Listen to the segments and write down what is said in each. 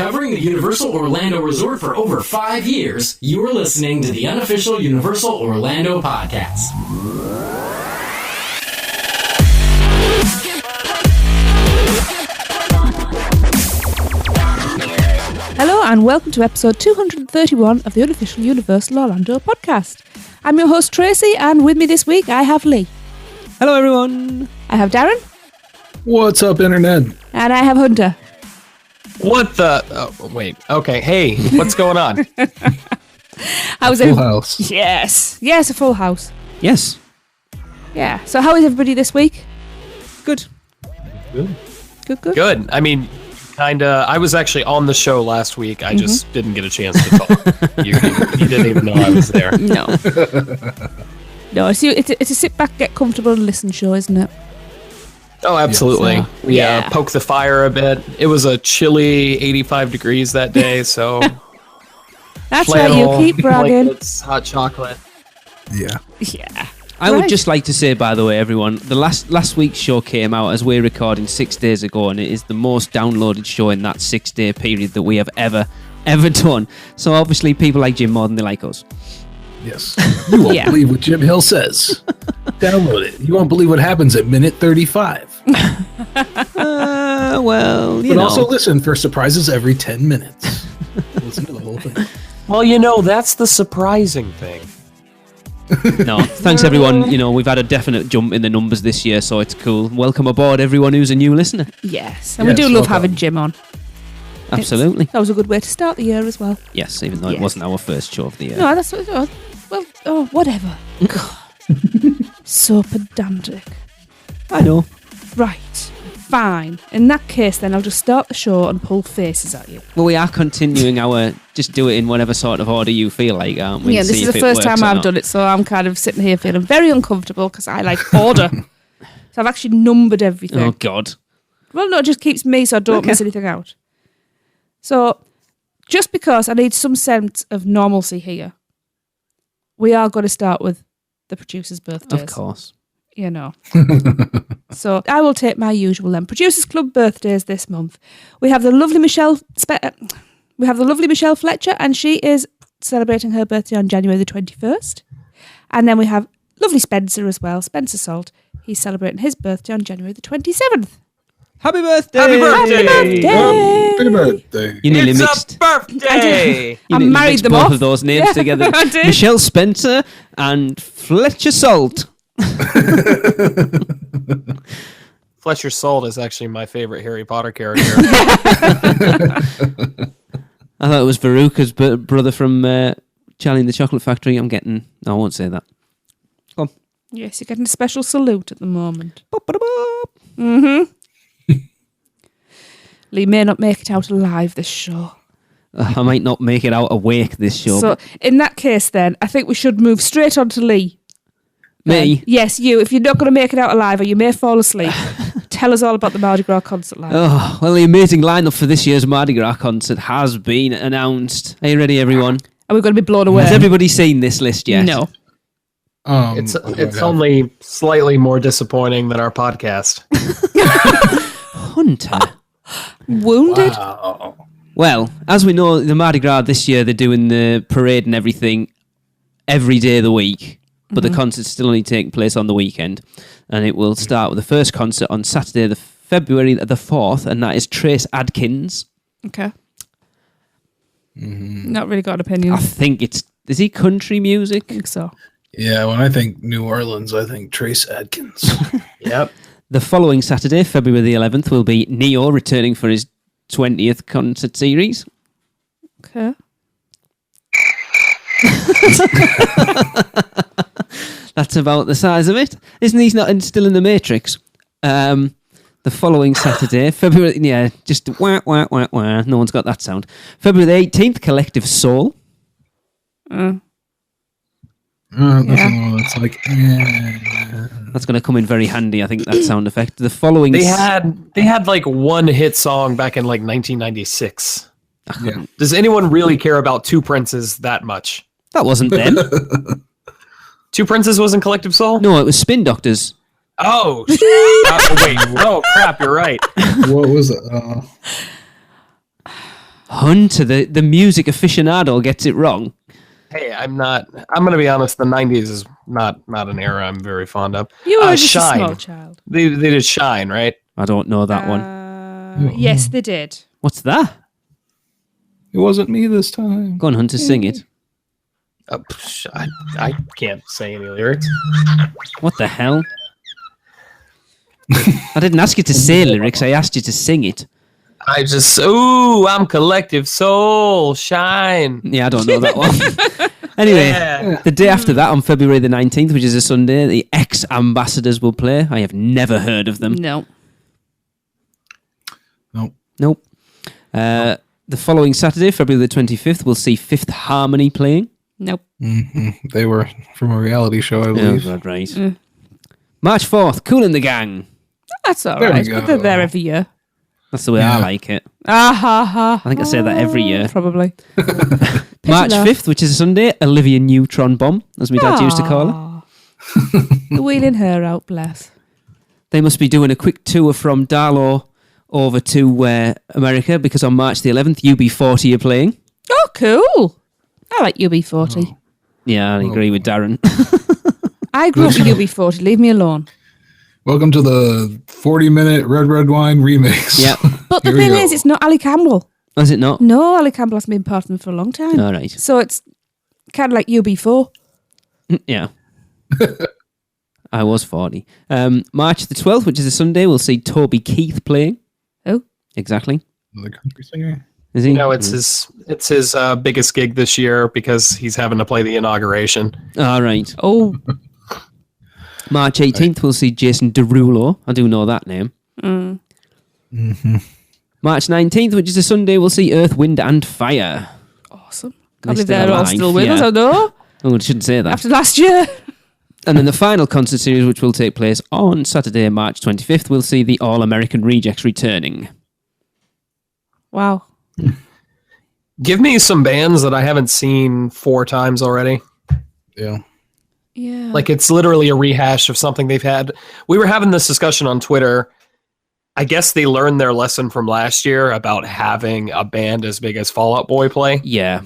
Covering the Universal Orlando Resort for over 5 years, you are listening to the unofficial Universal Orlando podcast. Hello and welcome to episode 231 of the unofficial Universal Orlando podcast. I'm your host Tracy, and with me this week I have Lee. Hello everyone. I have Darren. What's up, Internet? And I have Hunter. What the? Oh, wait. Okay. Hey, what's going on? How's Full house. Yes, a full house. Yes. Yeah. So how is everybody this week? Good. Good. Good. I mean, kinda. I was actually on the show last week. I just didn't get a chance to talk. You didn't even know I was there. No. No. It's a sit back, get comfortable, and listen show, isn't it? Oh, absolutely. Yeah. We Yeah. poke the fire a bit. It was a chilly 85 degrees that day, so That's why you keep bragging. blankets, hot chocolate. Yeah. Yeah. I would just like to say, by the way, everyone, the last week's show came out as we're recording 6 days ago, and it is the most downloaded show in that 6-day period that we have ever done. So obviously people like Jim more than they like us. Yes. You won't believe what Jim Hill says. Download it. You won't believe what happens at minute 35. Well, But also listen for surprises every 10 minutes. Listen to the whole thing. Well, that's the surprising thing. No, thanks everyone. We've had a definite jump in the numbers this year, so it's cool. Welcome aboard, everyone who's a new listener. Yes, and we do love having Jim on. Absolutely. That was a good way to start the year as well. Yes, even though it wasn't our first show of the year. No, that's whatever. God. So pedantic. I know. Right, fine. In that case, then I'll just start the show and pull faces at you. Well, we are continuing our just do it in whatever sort of order you feel like, aren't we? Yeah, this is the first time I've done it, so I'm kind of sitting here feeling very uncomfortable because I like order. So I've actually numbered everything. Oh God. Well, no, it just keeps me so I don't miss anything out. So, just because I need some sense of normalcy here, we are going to start with the producer's birthdays. Of course. So, I will take my usual then. Producers Club birthdays this month. We have the lovely Michelle Fletcher, and she is celebrating her birthday on January the 21st. And then we have lovely Spencer as well, Spencer Salt. He's celebrating his birthday on January the 27th. Happy birthday! Happy birthday! Happy birthday. You nearly It's mixed. a birthday! I married them both off. of those names together. I did. Michelle Spencer and Fletcher Salt. Fletcher Salt is actually my favorite Harry Potter character. I thought it was Veruca's brother from Charlie and the Chocolate Factory. No, I won't say that. Come on. Yes, you're getting a special salute at the moment. Lee may not make it out alive this show. I might not make it out awake this show. So, in that case, then, I think we should move straight on to Lee. Me? Yes, you. If you're not going to make it out alive or you may fall asleep, tell us all about the Mardi Gras concert live. Oh, well, the amazing lineup for this year's Mardi Gras concert has been announced. Are you ready, everyone? Are we going to be blown away? Has everybody seen this list yet? No. It's only slightly more disappointing than our podcast. Hunter. Wounded? Wow. Well, as we know, the Mardi Gras this year, they're doing the parade and everything every day of the week, but the concert's still only taking place on the weekend. And it will start with the first concert on Saturday, February the 4th, and that is Trace Adkins. Okay. Not really got an opinion. I think is he country music? I think so. Yeah, when I think New Orleans, I think Trace Adkins. Yep. The following Saturday, February the 11th, will be Neo returning for his 20th concert series. Okay. That's about the size of it. Isn't he still in the Matrix? The following Saturday, February... Yeah, just wah, wah, wah, wah. No one's got that sound. February the 18th, Collective Soul. It's like... That's going to come in very handy, I think, that sound effect. The following... They had like one hit song back in like 1996. Yeah. Does anyone really care about Two Princes that much? That wasn't them. Two Princes wasn't Collective Soul? No, it was Spin Doctors. Oh, wait. Oh, crap, you're right. What was it? Hunter, the music aficionado, gets it wrong. Hey, I'm going to be honest. The 90s is not an era I'm very fond of. You were just Shine. a small child. They did Shine, right? I don't know that one. Yes, they did. What's that? It wasn't me this time. Go on, Hunter, sing it. I can't say any lyrics. What the hell? I didn't ask you to say lyrics. I asked you to sing it. I'm Collective Soul, Shine. Yeah, I don't know that one. Anyway, the day after that, on February the 19th, which is a Sunday, the Ex-Ambassadors will play. I have never heard of them. No. Nope. The following Saturday, February the 25th, we'll see Fifth Harmony playing. Nope. Mm-hmm. They were from a reality show, I believe. Oh, God, right. March 4th, Kool and the Gang. That's all There we right. go. But they're there every year. That's the way I like it. I think I say that every year. Probably. March 5th, which is a Sunday, Olivia Neutron Bomb, as my dad used to call her. Wheeling her out, bless. They must be doing a quick tour from Darlow over to America, because on March the 11th, UB40 are playing. Oh, cool. I like UB40. Oh. Yeah, I agree with Darren. I grew up with UB40. Leave me alone. Welcome to the 40-minute Red Wine remix. Yeah. But the Here we thing go. is, it's not Ali Campbell. Oh, is it not? No, Ali Campbell hasn't been part of them for a long time. All right. So it's kind of like UB4. Yeah. I was 40. March the 12th, which is a Sunday, we'll see Toby Keith playing. Oh. Exactly. The country singer. Is he? No, it's his biggest gig this year because he's having to play the inauguration. All right. Oh. March 18th, we'll see Jason Derulo. I do know that name. Mm-hmm. March 19th, which is a Sunday, we'll see Earth, Wind and Fire. Awesome. They Can't believe still they're all alive, still with yeah. us, I know. Oh, I shouldn't say that. After last year. And then the final concert series, which will take place on Saturday, March 25th, we'll see the All-American Rejects returning. Wow. Give me some bands that I haven't seen 4 times already. Yeah. Yeah. Like, it's literally a rehash of something they've had. We were having this discussion on Twitter. I guess they learned their lesson from last year about having a band as big as Fall Out Boy play. Yeah.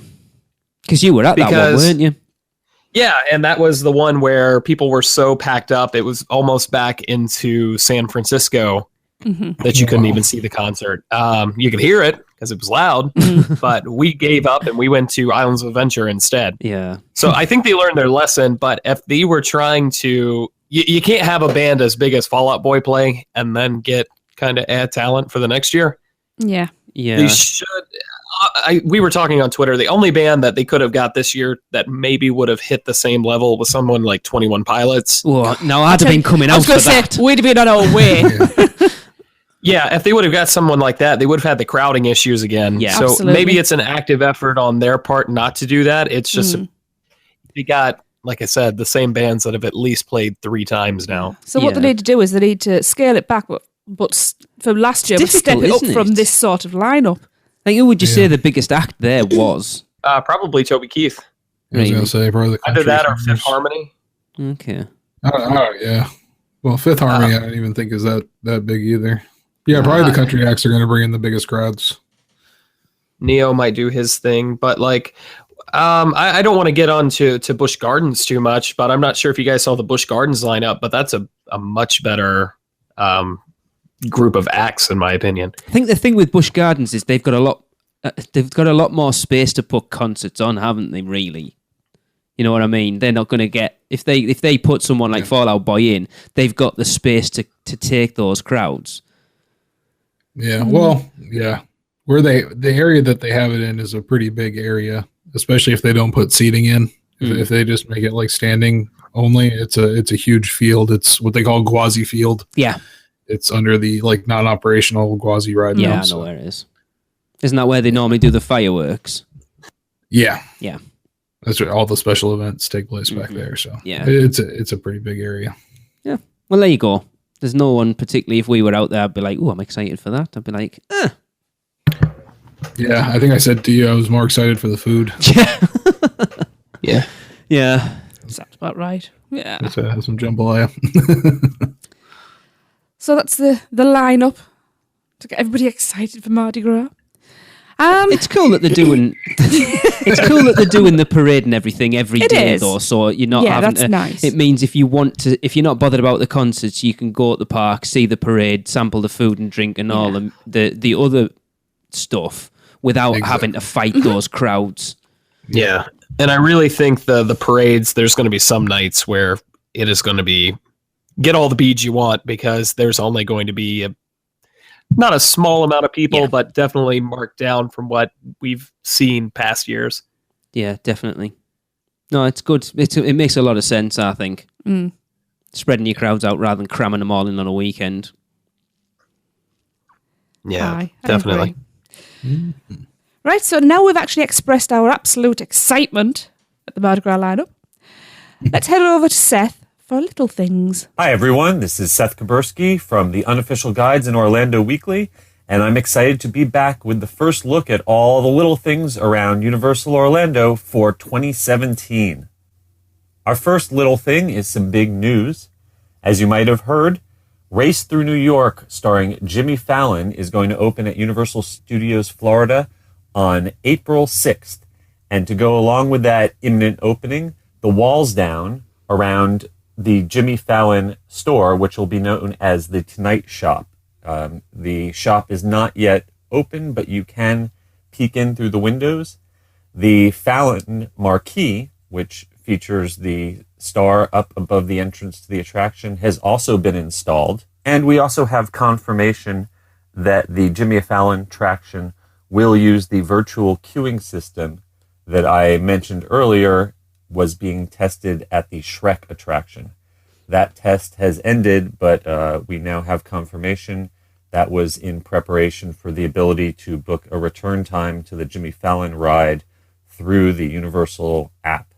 Because you were at that one, weren't you? Yeah, and that was the one where people were so packed up, it was almost back into San Francisco that you couldn't even see the concert. You could hear it because it was loud, but we gave up and we went to Islands of Adventure instead. Yeah. So I think they learned their lesson, but if they were trying to... You can't have a band as big as Fall Out Boy play and then kind of add talent for the next year. Yeah. Yeah. They should... we were talking on Twitter, the only band that they could have got this year that maybe would have hit the same level was someone like 21 Pilots. Well, no, I'd have been coming I out was for going to say, that. we'd have been on our way. Yeah, if they would have got someone like that, they would have had the crowding issues again. Yeah, so absolutely. maybe it's an active effort on their part not to do that. It's just they got, like I said, the same bands that have at least played 3 times now. So what they Yeah. need to do is they need to scale it back, but from last year, but step difficult, it up isn't from it? this sort of lineup. Like, who would you say the biggest act there was? Probably Toby Keith. I was going to say probably the Either country that or singers. Fifth Harmony. Okay. Yeah. Well, Fifth Harmony, I don't even think is that big either. Yeah, probably the country acts are going to bring in the biggest crowds. Neo might do his thing, but like, I don't want to get on to Busch Gardens too much, but I'm not sure if you guys saw the Busch Gardens lineup, but that's a much better group of acts, in my opinion. I think the thing with Busch Gardens is they've got a lot more space to put concerts on, haven't they? Really, you know what I mean? They're not going to get if they put someone like Fall Out Boy in, they've got the space to take those crowds. Yeah. Well, yeah. The area that they have it in is a pretty big area, especially if they don't put seating in. If they just make it like standing only, it's a huge field. It's what they call Gwazi Field. Yeah. It's under the like non-operational Gwazi ride. Yeah, now, I know where it is. Isn't that where they normally do the fireworks? Yeah. Yeah. That's where all the special events take place back there. So Yeah. it's a pretty big area. Yeah. Well, there you go. There's no one particularly. If we were out there, I'd be like, "Oh, I'm excited for that." I'd be like, Yeah, I think I said to you I was more excited for the food. Yeah. yeah." Sounds about right. Yeah. Let's have some jambalaya. So that's the lineup to get everybody excited for Mardi Gras. It's cool that they're doing. It's cool that they're doing the parade and everything every day, though. So you're not having that's nice. It means if you want to, if you're not bothered about the concerts, you can go at the park, see the parade, sample the food and drink and all the other stuff without having to fight those crowds. Yeah, and I really think the parades. There's going to be some nights where it is going to be get all the beads you want because there's only going to be not a small amount of people, but definitely marked down from what we've seen past years. Yeah, definitely. No, it's good. It makes a lot of sense, I think. Spreading your crowds out rather than cramming them all in on a weekend. Yeah, definitely. Right, so now we've actually expressed our absolute excitement at the Mardi Gras lineup. Let's head over to Seth for Little Things. Hi, everyone. This is Seth Kabursky from the Unofficial Guides in Orlando Weekly, and I'm excited to be back with the first look at all the little things around Universal Orlando for 2017. Our first little thing is some big news. As you might have heard, Race Through New York, starring Jimmy Fallon, is going to open at Universal Studios Florida on April 6th. And to go along with that imminent opening, the walls down around the Jimmy Fallon store, which will be known as the Tonight Shop. The shop is not yet open, but you can peek in through the windows. The Fallon marquee, which features the star up above the entrance to the attraction, has also been installed. And we also have confirmation that the Jimmy Fallon attraction will use the virtual queuing system that I mentioned earlier was being tested at the Shrek attraction. That test has ended, but we now have confirmation that was in preparation for the ability to book a return time to the Jimmy Fallon ride through the Universal app.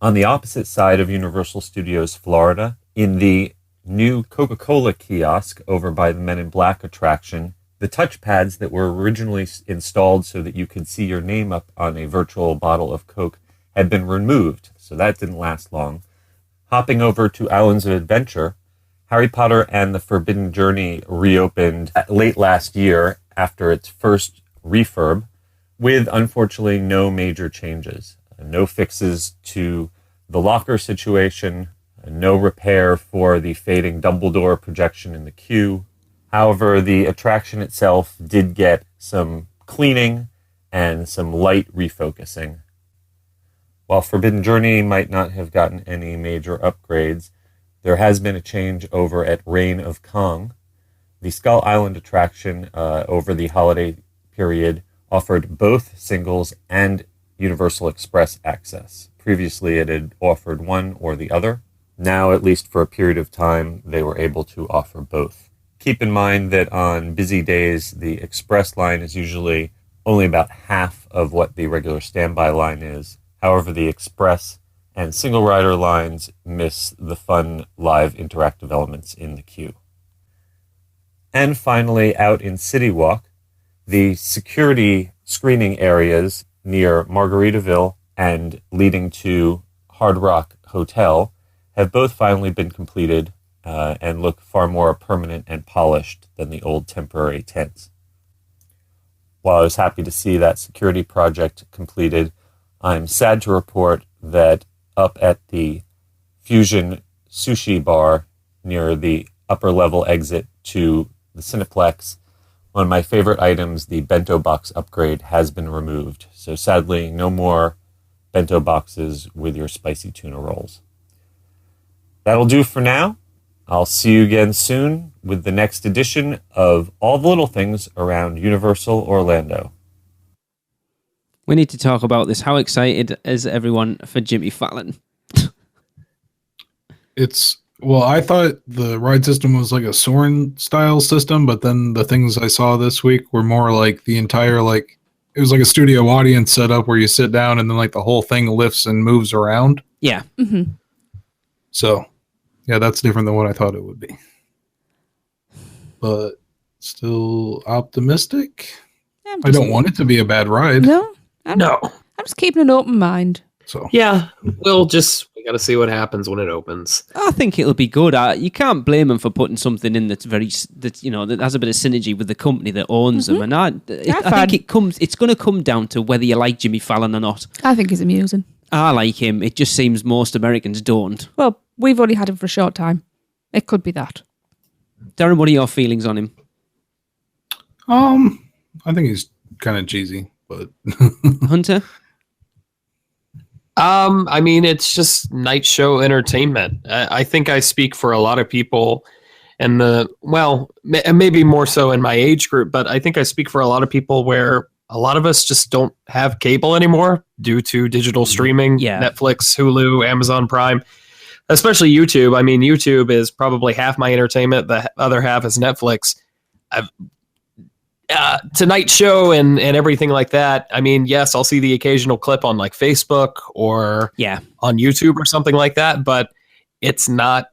On the opposite side of Universal Studios Florida, in the new Coca-Cola kiosk over by the Men in Black attraction, the touchpads that were originally installed so that you could see your name up on a virtual bottle of Coke had been removed, so that didn't last long. Hopping over to Islands of Adventure, Harry Potter and the Forbidden Journey reopened late last year after its first refurb, with unfortunately no major changes. No fixes to the locker situation, no repair for the fading Dumbledore projection in the queue. However, the attraction itself did get some cleaning and some light refocusing. While Forbidden Journey might not have gotten any major upgrades, there has been a change over at Reign of Kong. The Skull Island attraction over the holiday period offered both singles and Universal Express access. Previously, it had offered one or the other. Now, at least for a period of time, they were able to offer both. Keep in mind that on busy days, the Express line is usually only about half of what the regular standby line is. However, the Express and single rider lines miss the fun live interactive elements in the queue. And finally, out in City Walk, the security screening areas near Margaritaville and leading to Hard Rock Hotel have both finally been completed and look far more permanent and polished than the old temporary tents. While I was happy to see that security project completed, I'm sad to report that up at the Fusion Sushi Bar near the upper level exit to the Cineplex, one of my favorite items, the bento box upgrade, has been removed. So sadly, no more bento boxes with your spicy tuna rolls. That'll do for now. I'll see you again soon with the next edition of All the Little Things Around Universal Orlando. We need to talk about this. How excited is everyone for Jimmy Fallon? I thought the ride system was like a Soarin' style system, but then the things I saw this week were more like the entire, like, it was like a studio audience setup where you sit down and then like the whole thing lifts and moves around. Yeah. Mm-hmm. So, yeah, that's different than what I thought it would be. But still optimistic. Yeah, I don't want it to be a bad ride. No. No. I'm just keeping an open mind. So yeah, we got to see what happens when it opens. I think it'll be good. You can't blame them for putting something in that has a bit of synergy with the company that owns them. And I think it's going to come down to whether you like Jimmy Fallon or not. I think he's amusing. I like him. It just seems most Americans don't. Well, we've only had him for a short time. It could be that. Darren, what are your feelings on him? I think he's kind of cheesy, but Hunter? I mean, it's just night show entertainment. I think I speak for a lot of people, and maybe more so in my age group, but I think I speak for a lot of people where a lot of us just don't have cable anymore due to digital streaming, Netflix, Hulu, Amazon Prime, especially YouTube. I mean, YouTube is probably half my entertainment. The other half is Netflix. Tonight Show and everything like that. I mean, yes, I'll see the occasional clip on like Facebook or on YouTube or something like that, but it's not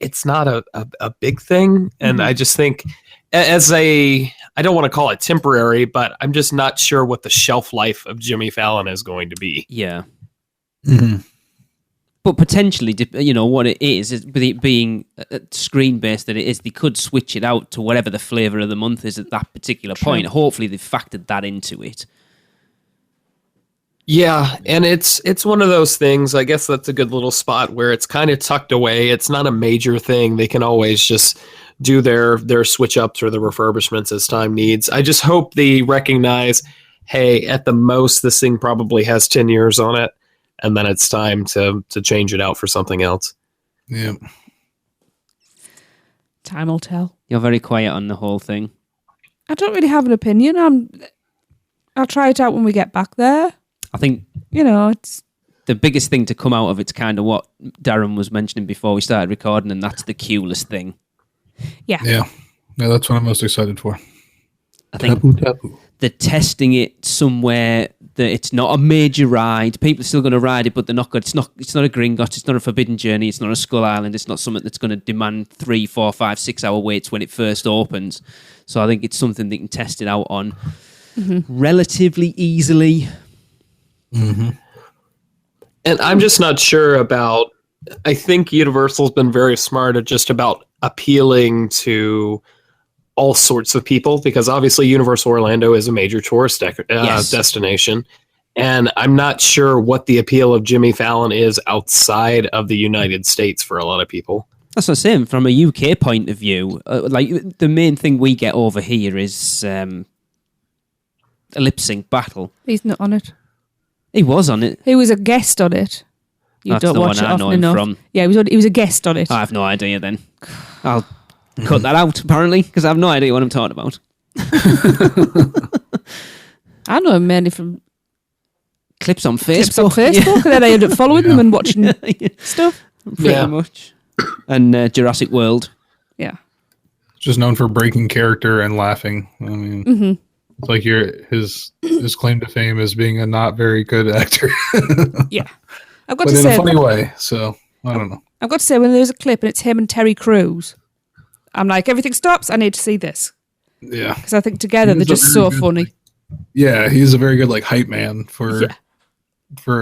a big thing. And I just think I don't want to call it temporary, but I'm just not sure what the shelf life of Jimmy Fallon is going to be. Yeah. Mm-hmm. But potentially, what it is with it being screen-based, that it is, they could switch it out to whatever the flavour of the month is at that particular point. Hopefully, they've factored that into it. Yeah, and it's one of those things, I guess that's a good little spot where it's kind of tucked away. It's not a major thing. They can always just do their switch-ups or the refurbishments as time needs. I just hope they recognize, hey, at the most, this thing probably has 10 years on it. And then it's time to change it out for something else. Yeah. Time will tell. You're very quiet on the whole thing. I don't really have an opinion. I'll try it out when we get back there. I think it's the biggest thing to come out of it's kind of what Darren was mentioning before we started recording, and that's the queueless thing. Yeah. Yeah, that's what I'm most excited for. I think Tapu. they're testing it somewhere that it's not a major ride. People are still going to ride it, but they're not good. It's not a Gringotts. It's not a Forbidden Journey. It's not a Skull Island. It's not something that's going to demand 3, 4, 5, 6 hour waits when it first opens. So I think it's something they can test it out on relatively easily. Mm-hmm. And I'm just not sure about. I think Universal's been very smart at just about appealing to all sorts of people, because obviously Universal Orlando is a major tourist destination, and I'm not sure what the appeal of Jimmy Fallon is outside of the United States for a lot of people. That's what I'm saying. From a UK point of view, the main thing we get over here is a lip sync battle. He's not on it. He was on it. He was a guest on it. You That's don't the watch one it I often know him enough. from. Yeah, he was a guest on it. I have no idea then. I'll cut that out, apparently, because I have no idea what I'm talking about. I know him mainly from clips on Facebook. And then I end up following them and watching stuff. Pretty much. And Jurassic World. Yeah. Just known for breaking character and laughing. I mean, it's like his claim to fame is being a not very good actor. Yeah. But in a funny way, so I don't know. I've got to say, when there's a clip and it's him and Terry Crews, I'm like, everything stops, I need to see this. Yeah. Because I think together they're just so funny. Yeah, he's a very good hype man for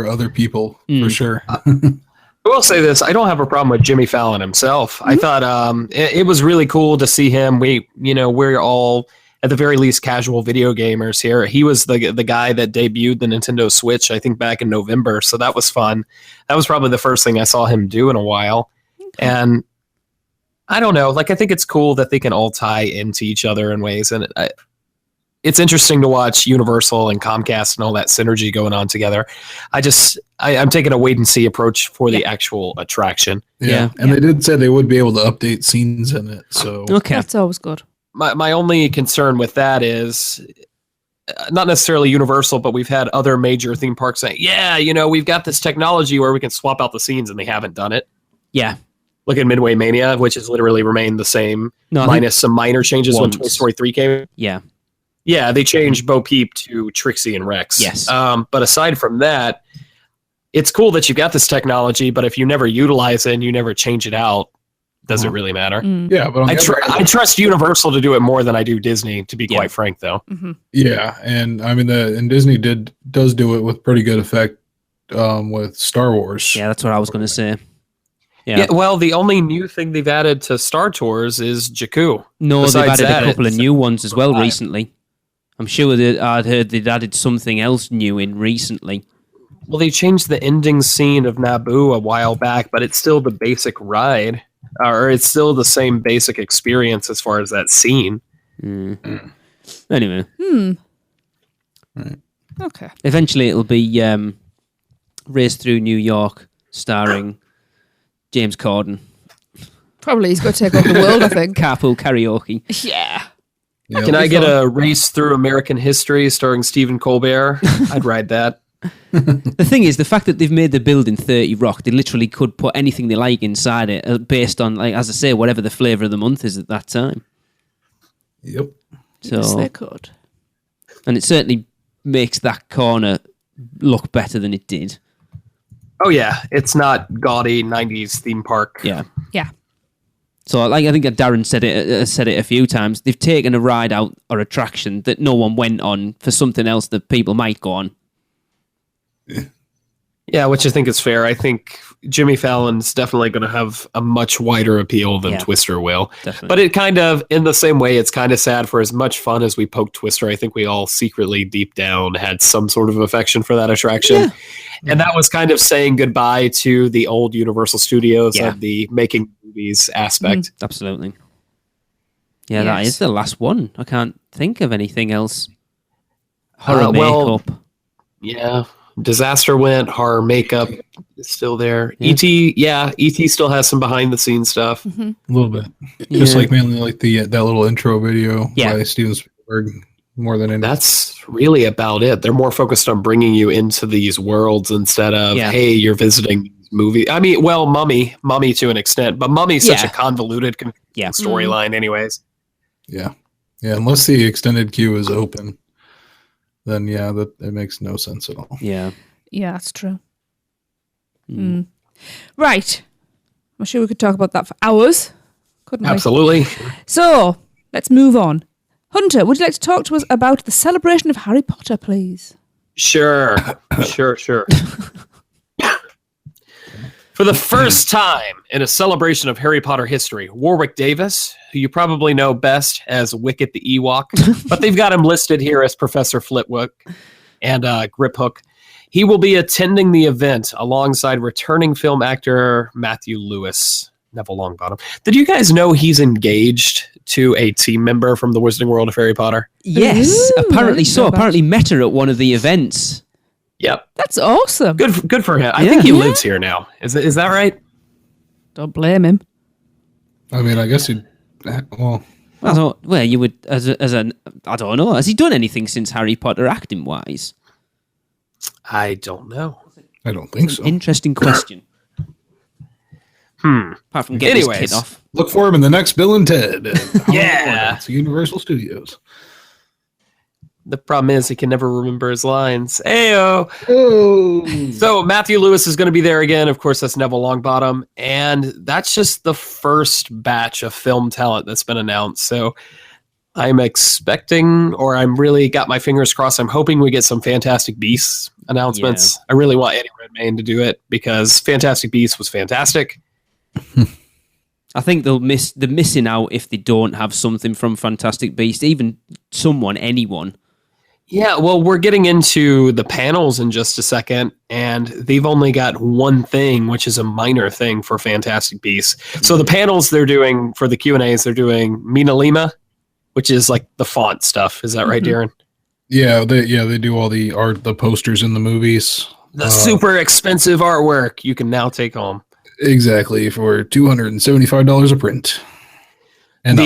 other people, for sure. I will say this, I don't have a problem with Jimmy Fallon himself. I thought it was really cool to see him. We're all, at the very least, casual video gamers here. He was the guy that debuted the Nintendo Switch, I think, back in November. So that was fun. That was probably the first thing I saw him do in a while. Okay. And I don't know. I think it's cool that they can all tie into each other in ways. And it's interesting to watch Universal and Comcast and all that synergy going on together. I'm taking a wait and see approach for the actual attraction. Yeah. And they did say they would be able to update scenes in it. So that's always good. My only concern with that is not necessarily Universal, but we've had other major theme parks saying, we've got this technology where we can swap out the scenes, and they haven't done it. Yeah. Look at Midway Mania, which has literally remained the same, minus some minor changes when Toy Story 3 came. Yeah. Yeah, they changed Bo Peep to Trixie and Rex. Yes. But aside from that, it's cool that you got this technology, but if you never utilize it and you never change it out, does it really matter? Yeah, but I trust Universal to do it more than I do Disney, to be quite frank, though. Yeah, and I mean, and Disney does do it with pretty good effect with Star Wars. Yeah, that's what I was going to say. Yeah. Well, the only new thing they've added to Star Tours is Jakku. No, Besides they've added that, a couple of it's new ones as well 5. recently. I'm sure that I'd heard they'd added something else new in recently. Well, they changed the ending scene of Naboo a while back, but it's still the basic ride, or it's still the same basic experience as far as that scene. Anyway. Right. Okay. Eventually it'll be Race Through New York, starring James Corden. Probably he's got to take over the world, I think. Carpool karaoke. Yeah. Yeah, Can I get a Race Through American History starring Stephen Colbert? I'd ride that. The thing is, the fact that they've made the building 30 Rock, they literally could put anything they like inside it based on, like, as I say, whatever the flavour of the month is at that time. Yep. So, Yes, they could. and it certainly makes that corner look better than it did. Oh, yeah. It's not gaudy 90s theme park. Yeah. Yeah. So, like, I think Darren said it a few times. They've taken a ride out or attraction that no one went on for something else that people might go on. Yeah, which I think is fair. I think Jimmy Fallon's definitely going to have a much wider appeal than Twister will. Definitely. But it kind of, in the same way, it's kind of sad. For as much fun as we poked Twister, I think we all secretly deep down had some sort of affection for that attraction. Yeah. And that was kind of saying goodbye to the old Universal Studios of the making movies aspect. Absolutely. Yeah, that is the last one. I can't think of anything else. Horror makeup. Yeah. Disaster went, horror makeup is still there. E.T., E.T. still has some behind the scenes stuff. A little bit. Just like mainly like that little intro video by Steven Spielberg more than anything. That's really about it. They're more focused on bringing you into these worlds instead of, hey, you're visiting these movies. I mean, well, Mummy to an extent, but Mummy's such a convoluted storyline anyways. Yeah. Yeah, unless the extended queue is open. Then that it makes no sense at all. Yeah. Yeah, that's true. Right. I'm sure we could talk about that for hours. Couldn't we? Absolutely. So, let's move on. Hunter, would you like to talk to us about the celebration of Harry Potter, please? Sure. For the first time in a celebration of Harry Potter history, Warwick Davis, who you probably know best as Wicket the Ewok, but they've got him listed here as Professor Flitwick and Griphook. He will be attending the event alongside returning film actor Matthew Lewis, Neville Longbottom. Did you guys know he's engaged to a team member from the Wizarding World of Harry Potter? Yes, apparently so. Apparently met her at one of the events. Yep. That's awesome. Good for him. I think he lives here now. Is that right? Don't blame him. I mean, I guess he. Well, I thought. Well, you would I don't know. Has he done anything since Harry Potter acting wise? I don't know. I don't think so. Interesting question. Apart from getting his kid off. Look for him in the next Bill and Ted. It's Universal Studios. The problem is he can never remember his lines. Ayo! Oh. So Matthew Lewis is going to be there again. Of course, that's Neville Longbottom. And that's just the first batch of film talent that's been announced. So I'm expecting, or I'm really got my fingers crossed, I'm hoping we get some Fantastic Beasts announcements. Yeah. I really want Eddie Redmayne to do it because Fantastic Beasts was fantastic. I think they're missing out if they don't have something from Fantastic Beasts, even anyone. Yeah, well, we're getting into the panels in just a second, and they've only got one thing, which is a minor thing for Fantastic Beasts. So the panels they're doing for the Q&As, they're doing Mina Lima, which is like the font stuff. Is that right, Darren? Yeah, they do all the art, the posters in the movies. The super expensive artwork you can now take home. Exactly, for $275 a print. And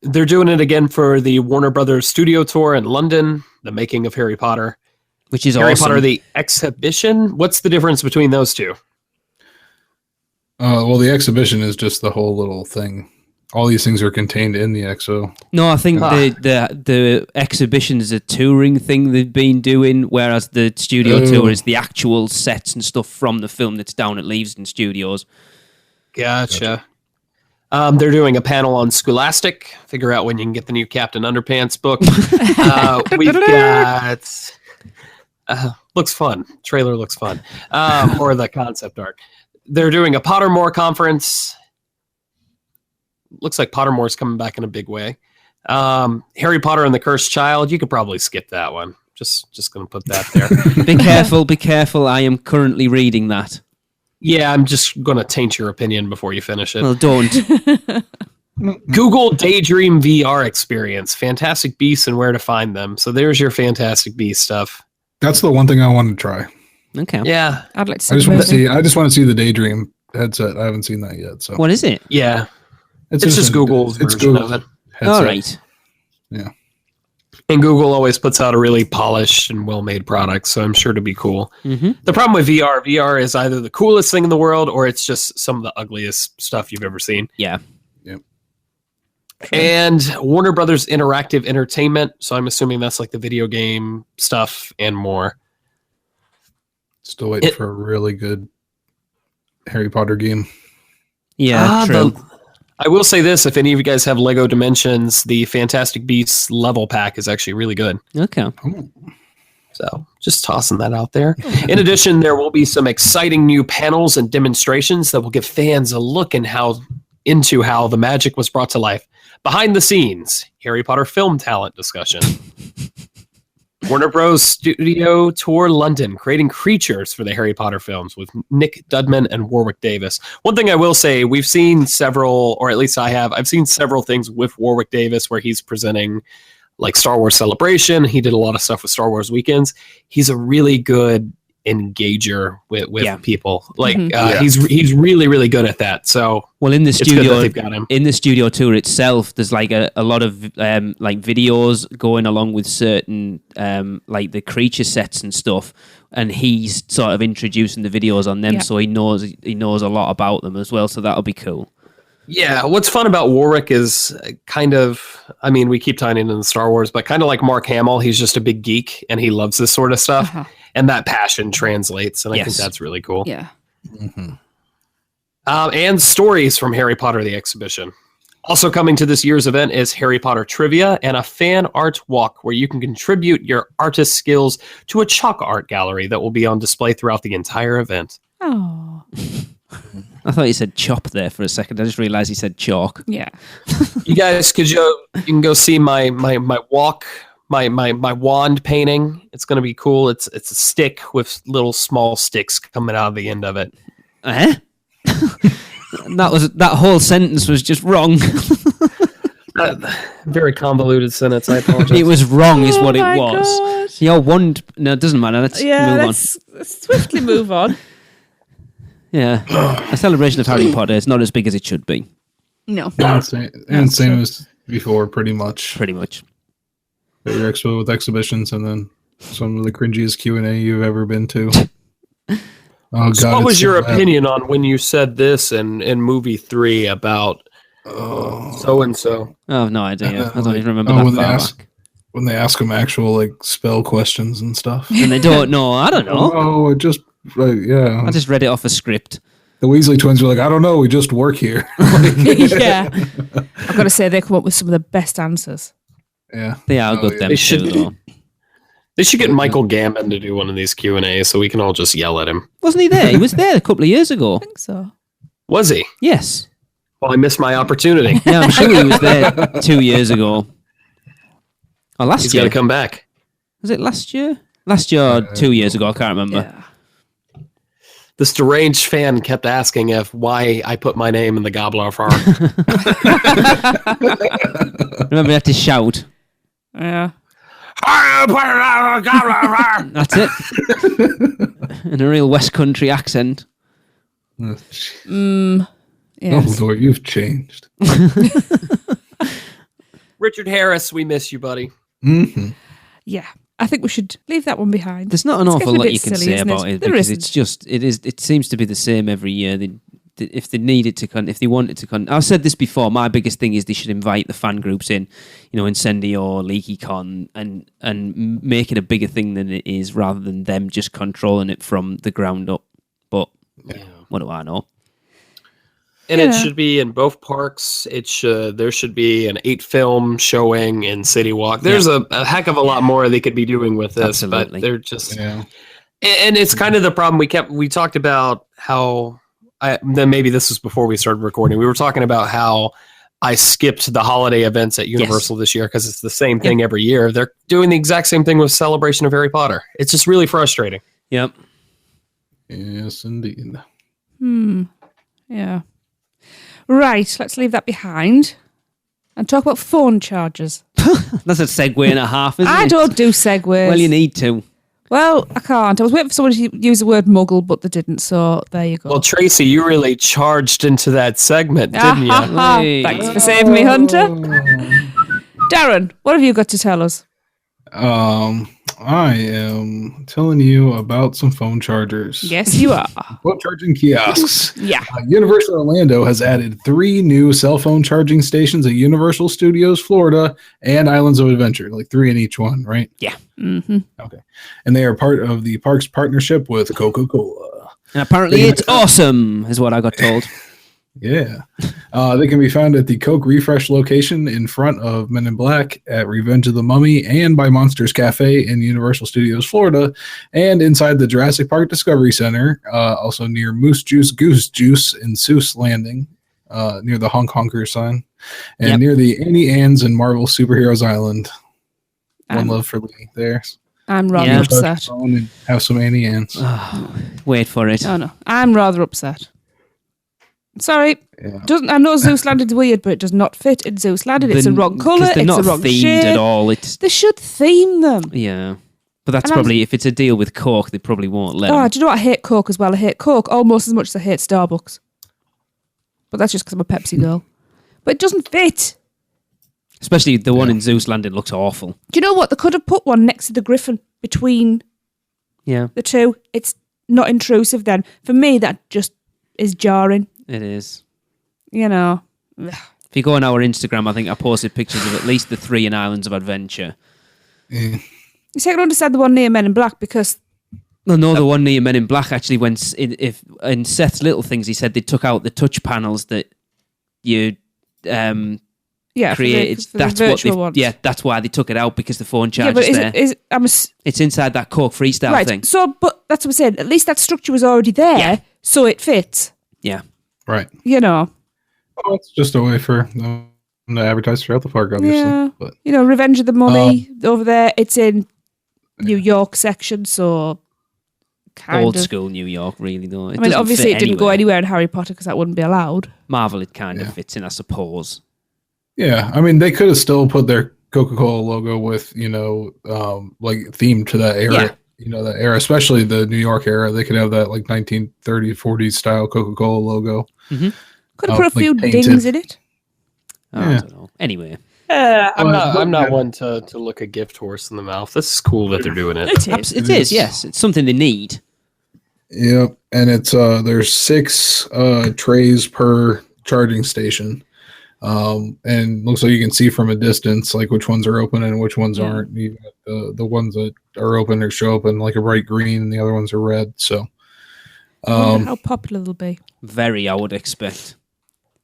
they're doing it again for the Warner Brothers Studio Tour in London, the making of Harry Potter. Which is Harry awesome. Potter, the exhibition. What's the difference between those two? Well, the exhibition is just the whole little thing. All these things are contained in the exo. No, I think the exhibition is a touring thing they've been doing, whereas the studio tour is the actual sets and stuff from the film that's down at Leavesden Studios. Gotcha. They're doing a panel on Scholastic. Figure out when you can get the new Captain Underpants book. We've got Looks fun. Trailer looks fun. Or the concept art. They're doing a Pottermore conference. Looks like Pottermore's coming back in a big way. Harry Potter and the Cursed Child. You could probably skip that one. Just going to put that there. Be careful. I am currently reading that. Yeah, I'm just going to taint your opinion before you finish it. Well, don't. Google Daydream VR experience. Fantastic Beasts and where to find them. So there's your Fantastic Beast stuff. That's the one thing I want to try. Okay. Yeah. I'd like to see I the just want to see the Daydream headset. I haven't seen that yet. So What is it? Yeah. It's just Google's version of it. Headset. All right. Yeah. And Google always puts out a really polished and well-made product, so I'm sure it'll be cool. Mm-hmm. The problem with VR is either the coolest thing in the world or it's just some of the ugliest stuff you've ever seen. Yeah. Yep. And Warner Brothers Interactive Entertainment, so I'm assuming that's like the video game stuff and more. Still waiting for a really good Harry Potter game. Yeah, true. I will say this, if any of you guys have Lego Dimensions, the Fantastic Beasts level pack is actually really good. Okay. So just tossing that out there. In addition, there will be some exciting new panels and demonstrations that will give fans a look into how the magic was brought to life. Behind the scenes, Harry Potter film talent discussion. Warner Bros. Studio Tour London, creating creatures for the Harry Potter films with Nick Dudman and Warwick Davis. One thing I will say, we've seen several, or at least I've seen several things with Warwick Davis where he's presenting like Star Wars Celebration. He did a lot of stuff with Star Wars Weekends. He's a really good engager with people. Like he's really, really good at that. So well, in the studio, they've got him. In the studio tour itself, there's like a lot of like videos going along with certain like the creature sets and stuff, and he's sort of introducing the videos on them, so he knows a lot about them as well. So that'll be cool. Yeah, what's fun about Warwick is kind of, I mean, we keep tying into the Star Wars, but kind of like Mark Hamill, he's just a big geek and he loves this sort of stuff. And that passion translates, and I think that's really cool. Yeah. Mm-hmm. And stories from Harry Potter the exhibition. Also coming to this year's event is Harry Potter trivia and a fan art walk where you can contribute your artist skills to a chalk art gallery that will be on display throughout the entire event. Oh. I thought you said chop there for a second. I just realized he said chalk. Yeah. You guys you can go see my walk, my wand painting. It's going to be cool. It's a stick with little small sticks coming out of the end of it. Eh? That whole sentence was just wrong. Very convoluted sentence. I apologize. It was wrong, is what it my was. God. Your wand. No, it doesn't matter. Let's move on. Let's swiftly move on. Yeah, a celebration of Harry Potter is not as big as it should be. No. And same as before, pretty much. Pretty much. Your expo with exhibitions, and then some of the cringiest Q&A you've ever been to. Oh, God, so what was your opinion on when you said this in movie 3 about so-and-so? I have no idea. I don't even remember that far back. When they ask them actual like spell questions and stuff. And they don't know. I don't know. Oh, it just... I just read it off a script. The Weasley twins were like, I don't know, we just work here. Yeah. I've got to say, they come up with some of the best answers. Yeah. They are good, them too, though. They should get Michael Gambon to do one of these Q&As so we can all just yell at him. Wasn't he there? He was there a couple of years ago. I think so. Was he? Yes. Well, I missed my opportunity. Yeah, I'm sure he was there 2 years ago. Or last He's year. got to come back. Was it last year? Last year or 2 years ago, I can't remember. Yeah. This deranged fan kept asking why I put my name in the Goblet of Fire. Remember, you had to shout. Yeah. That's it. In a real West Country accent. Yes. Dumbledore, you've changed. Richard Harris, we miss you, buddy. Mm-hmm. Yeah. I think we should leave that one behind. There's not an It's awful getting a lot bit you can silly, say isn't about it? it There because isn't. it seems to be the same every year. If they need it to if they want it to I've said this before. My biggest thing is they should invite the fan groups in, Incendio, LeakyCon, and make it a bigger thing than it is, rather than them just controlling it from the ground up. But what do I know? And it should be in both parks. There should be an 8-film showing in City Walk. There's a heck of a lot more they could be doing with this, Absolutely. but they're just and it's kind of the problem we talked about how then maybe this was before we started recording. We were talking about how I skipped the holiday events at Universal this year because it's the same thing every year. They're doing the exact same thing with Celebration of Harry Potter. It's just really frustrating. Yep. Yes, indeed. Yeah. Right, let's leave that behind and talk about phone chargers. That's a segue and a half, isn't it? I don't do segues. Well, you need to. Well, I can't. I was waiting for someone to use the word muggle, but they didn't, so there you go. Well, Tracy, you really charged into that segment, didn't you? Hey. Thanks for saving me, Hunter. Darren, what have you got to tell us? I am telling you about some phone chargers. Yes, you are. Phone charging kiosks. Yeah. Universal Orlando has added 3 new cell phone charging stations at Universal Studios Florida and Islands of Adventure, like 3 in each one, right? Yeah. Okay. And they are part of the park's partnership with Coca-Cola. And apparently it's awesome, is what I got told. Yeah. They can be found at the Coke Refresh location in front of Men in Black, at Revenge of the Mummy, and by Monsters Cafe in Universal Studios Florida, and inside the Jurassic Park Discovery Center, also near Moose Juice Goose Juice in Seuss Landing, near the Honk Honker sign, and near the Annie Ann's and Marvel Superheroes Island. One love for Lee there. I'm rather upset. And have some Annie Ann's. Oh, wait for it. Oh, no. I'm rather upset. Sorry. Yeah. I know Zeus Landing's weird, but it does not fit in Zeus Landing. It's the wrong colour. It's not the wrong themed shape. at all. They should theme them. Yeah. But that's probably, if it's a deal with Coke, they probably won't let them. Do you know what? I hate Coke as well. I hate Coke almost as much as I hate Starbucks. But that's just because I'm a Pepsi girl. But it doesn't fit. Especially the one in Zeus Landing looks awful. Do you know what? They could have put one next to the Griffin between the two. It's not intrusive then. For me, that just is jarring. It is. You know. If you go on our Instagram, I think I posted pictures of at least the 3 in Islands of Adventure. You see, I can understand the one near Men in Black because... No, the one near Men in Black actually went... In Seth's Little Things, he said they took out the touch panels that you created. For the virtual ones. Yeah, that's why they took it out, because the phone charger's there. It's inside that Coke Freestyle thing. So, but that's what I'm saying. At least that structure was already there, so it fits. Yeah. Right. You know. Well, it's just a way for them to advertise throughout the park, obviously. Yeah. But, you know, Revenge of the Mummy over there. It's in New York section, so old school New York, really, though. I mean, obviously it didn't go anywhere in Harry Potter because that wouldn't be allowed. Marvel, it kind of fits in, I suppose. Yeah, I mean, they could have still put their Coca-Cola logo with, like themed to that era. Yeah. That era, especially the New York era. They could have that like 1930s, 40s style Coca-Cola logo. Mm-hmm. Could have put a few dings in it. I don't know. Anyway. I'm not one to look a gift horse in the mouth. This is cool that they're doing it. It is, yes. It's something they need. Yep, and it's there's 6 trays per charging station. And looks like you can see from a distance like which ones are open and which ones aren't. You got the ones that are open or show up in like a bright green, and the other ones are red. So, how popular they'll be. Very, I would expect.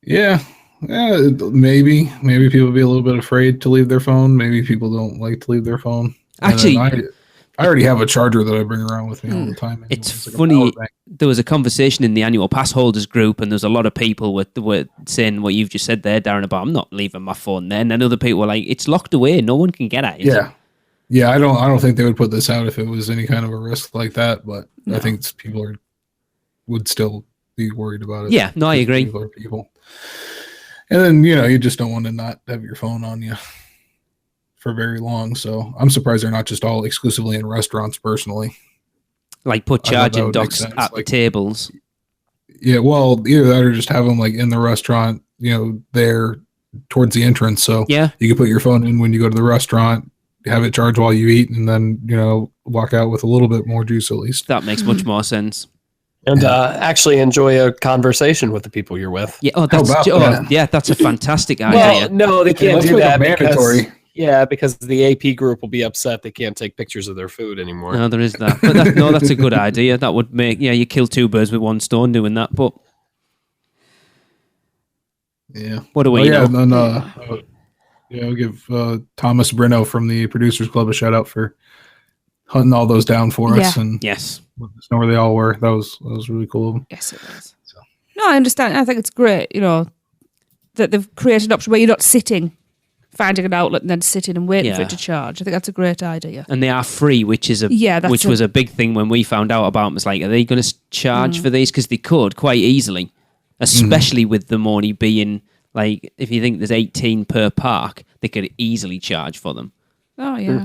Yeah, maybe people will be a little bit afraid to leave their phone. Maybe people don't like to leave their phone. Actually, I already have a charger that I bring around with me all the time. It's funny. There was a conversation in the annual pass holders group, and there's a lot of people were saying what you've just said there, Darren, about I'm not leaving my phone there. And then other people were like, it's locked away. No one can get at it. Yeah. I don't think they would put this out if it was any kind of a risk like that. But I think people would still be worried about it. Yeah, no, I agree. People. And then, you just don't want to not have your phone on you for very long. So I'm surprised they're not just all exclusively in restaurants personally. Like put charging docks at the tables. Yeah, well, either that or just have them like in the restaurant, there towards the entrance. So you can put your phone in when you go to the restaurant, have it charged while you eat, and then, walk out with a little bit more juice at least. That makes much more sense. And actually enjoy a conversation with the people you're with. Yeah, that's a fantastic idea. Well, no, they can't do that mandatory. Because the AP group will be upset they can't take pictures of their food anymore. No, there is that. But that's a good idea. That would make, you kill 2 birds with 1 stone doing that. But Yeah. What do we know? And then, I'll give Thomas Brino from the Producers Club a shout out for hunting all those down for us and Yes. let us know where they all were. That was really cool. Yes, it was. No, I understand. I think it's great, that they've created an option where you're not sitting, finding an outlet and then sitting and waiting for it to charge. I think that's a great idea. And they are free, which was a big thing when we found out about them. It's like, are they going to charge for these? Because they could quite easily, especially with them only being like, if you think there's 18 per park, they could easily charge for them. Oh, yeah.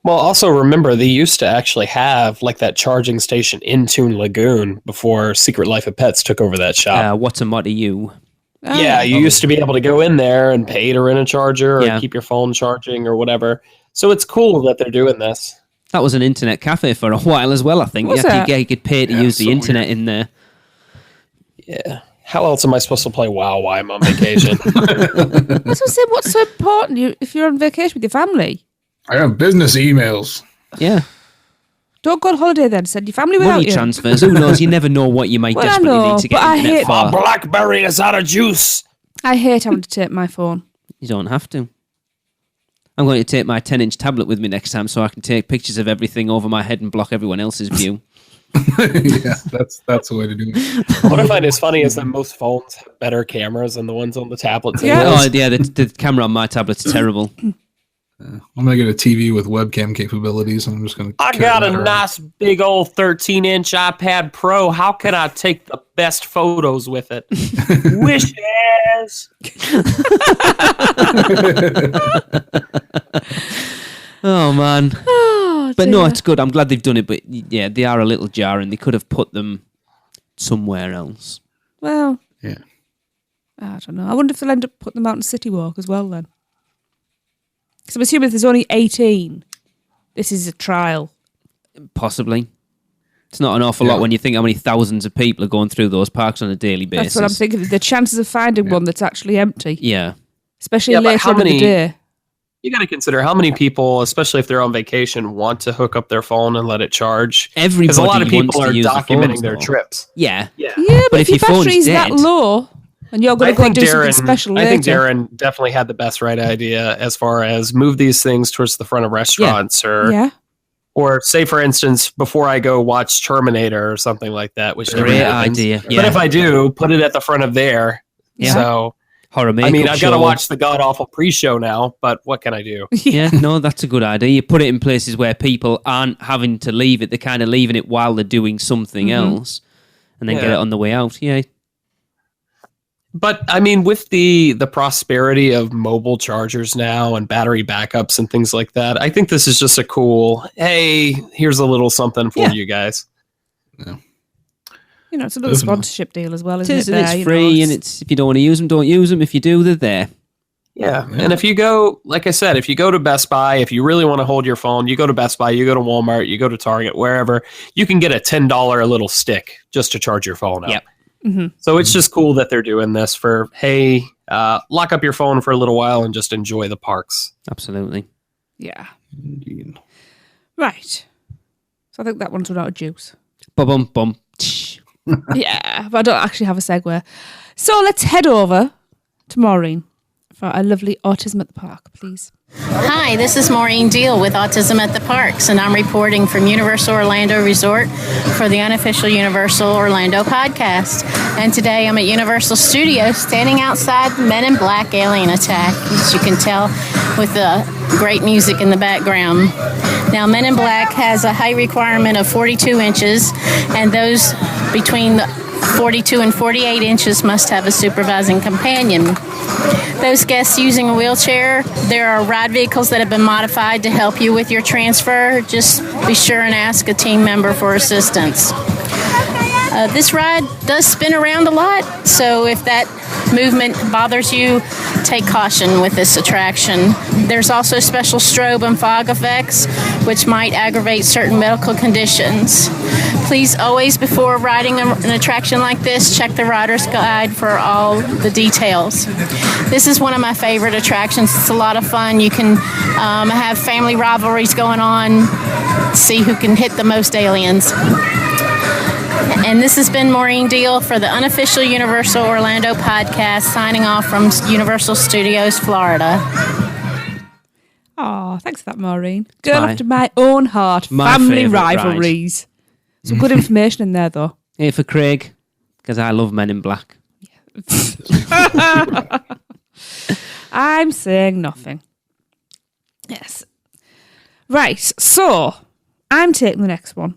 Well, also remember, they used to actually have like that charging station in Toon Lagoon before Secret Life of Pets took over that shop. What's a mod to you? Yeah, you used to be able to go in there and pay to rent a charger or keep your phone charging or whatever. So it's cool that they're doing this. That was an internet cafe for a while as well, I think. You could pay to use the internet in there. Yeah. How else am I supposed to play WoW while I'm on vacation? I was saying, what's so important if you're on vacation with your family? I have business emails. Yeah. Don't go on holiday then. Send your family without Money you. transfers. Who knows? You never know what you might desperately need to get internet for. BlackBerry is out of juice. I hate having to take my phone. You don't have to. I'm going to take my 10-inch tablet with me next time so I can take pictures of everything over my head and block everyone else's view. Yeah, that's the way to do it. What I find is funny is that most phones have better cameras than the ones on the tablets. The camera on my tablet's terrible. I'm going to get a TV with webcam capabilities. And I'm just going to. I got a nice big old 13-inch iPad Pro. How can I take the best photos with it? Wishes. Oh, man. Oh, but no, it's good. I'm glad they've done it. But yeah, they are a little jarring. They could have put them somewhere else. Well, yeah. I don't know. I wonder if they'll end up putting them out in City Walk as well then. Because I'm assuming if there's only 18, this is a trial. Possibly. It's not an awful lot when you think how many thousands of people are going through those parks on a daily basis. That's what I'm thinking. The chances of finding one that's actually empty. Yeah. Especially later on in the day. You got to consider how many people, especially if they're on vacation, want to hook up their phone and let it charge. Everybody because a lot of people wants are to use documenting their trips. Yeah. Yeah, but if your battery's that low and you're going to go and do something special later. I think Darren definitely had the best idea as far as move these things towards the front of restaurants or say, for instance, before I go watch Terminator or something like that, which great idea. But if I do, put it at the front of there. Yeah. So horror makeup. I mean, I've got to watch the god awful pre-show now, but what can I do? Yeah, no, that's a good idea. You put it in places where people aren't having to leave it; they're kind of leaving it while they're doing something else, and then get it on the way out. Yeah. But I mean, with the prosperity of mobile chargers now and battery backups and things like that, I think this is just a cool, hey, here's a little something for you guys. Yeah. It's a little sponsorship deal as well, isn't it? It's free, and it's if you don't want to use them, don't use them. If you do, they're there. Yeah, and if you go, like I said, if you go to Best Buy, if you really want to hold your phone, you go to Best Buy, you go to Walmart, you go to Target, wherever, you can get a $10 little stick just to charge your phone up. Yep. Mm-hmm. So it's just cool that they're doing this for, hey, lock up your phone for a little while and just enjoy the parks. Absolutely. Yeah. Indeed. Right. So I think that one's run out of juice. Bum. Yeah, but I don't actually have a segue. So let's head over to Maureen for a lovely Autism at the Park, please. Hi, this is Maureen Deal with Autism at the Parks, and I'm reporting from Universal Orlando Resort for the unofficial Universal Orlando podcast. And today I'm at Universal Studios standing outside Men in Black Alien Attack, as you can tell with the great music in the background. Now, Men in Black has a height requirement of 42 inches, and those between 42 and 48 inches must have a supervising companion. Those guests using a wheelchair, there are ride vehicles that have been modified to help you with your transfer. Just be sure and ask a team member for assistance. This ride does spin around a lot, so if that movement bothers you, take caution with this attraction. There's also special strobe and fog effects, which might aggravate certain medical conditions. Please always, before riding an attraction like this, check the rider's guide for all the details. This is one of my favorite attractions. It's a lot of fun. You can have family rivalries going on, see who can hit the most aliens. And this has been Maureen Deal for the unofficial Universal Orlando podcast, signing off from Universal Studios, Florida. Oh, thanks for that, Maureen. Girl my- after my own heart. my Family favourite rivalries. Some good information in there, though. Here for Craig, because I love Men in Black. I'm saying nothing. Yes. Right, so I'm taking the next one.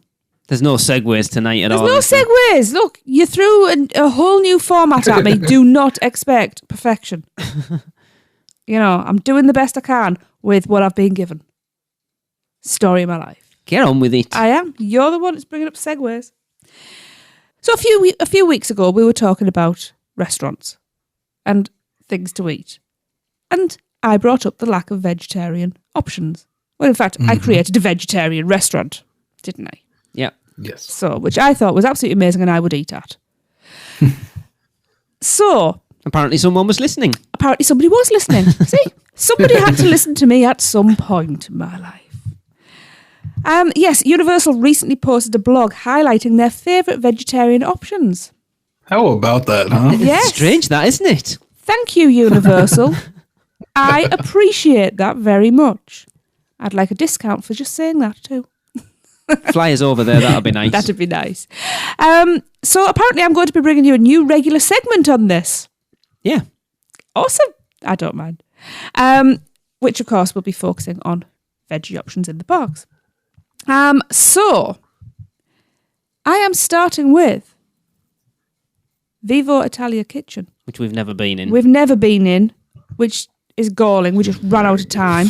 There's no segues tonight at all. There's no segues. Look, you threw a whole new format at me. Do not expect perfection. You know, I'm doing the best I can with what I've been given. Story of my life. Get on with it. I am. You're the one that's bringing up segues. So a few weeks ago, we were talking about restaurants and things to eat. And I brought up the lack of vegetarian options. Well, in fact, I created a vegetarian restaurant, didn't I? Yeah. Yes. So, which I thought was absolutely amazing and I would eat at. So, Apparently someone was listening. apparently somebody was listening. See, somebody had to listen to me at some point in my life. Yes, Universal recently posted a blog highlighting their favourite vegetarian options. How about that, huh? Yes. Strange that, isn't it? Thank you, Universal. I appreciate that very much. I'd like a discount for just saying that too. Flyers over there, that'll be nice. That'd be nice. So apparently I'm going to be bringing you a new regular segment on this. Yeah. Awesome. I don't mind. Which, of course, will be focusing on veggie options in the parks. So, I am starting with Vivo Italia Kitchen. Which we've never been in. We've never been in, which is galling. We just ran out of time.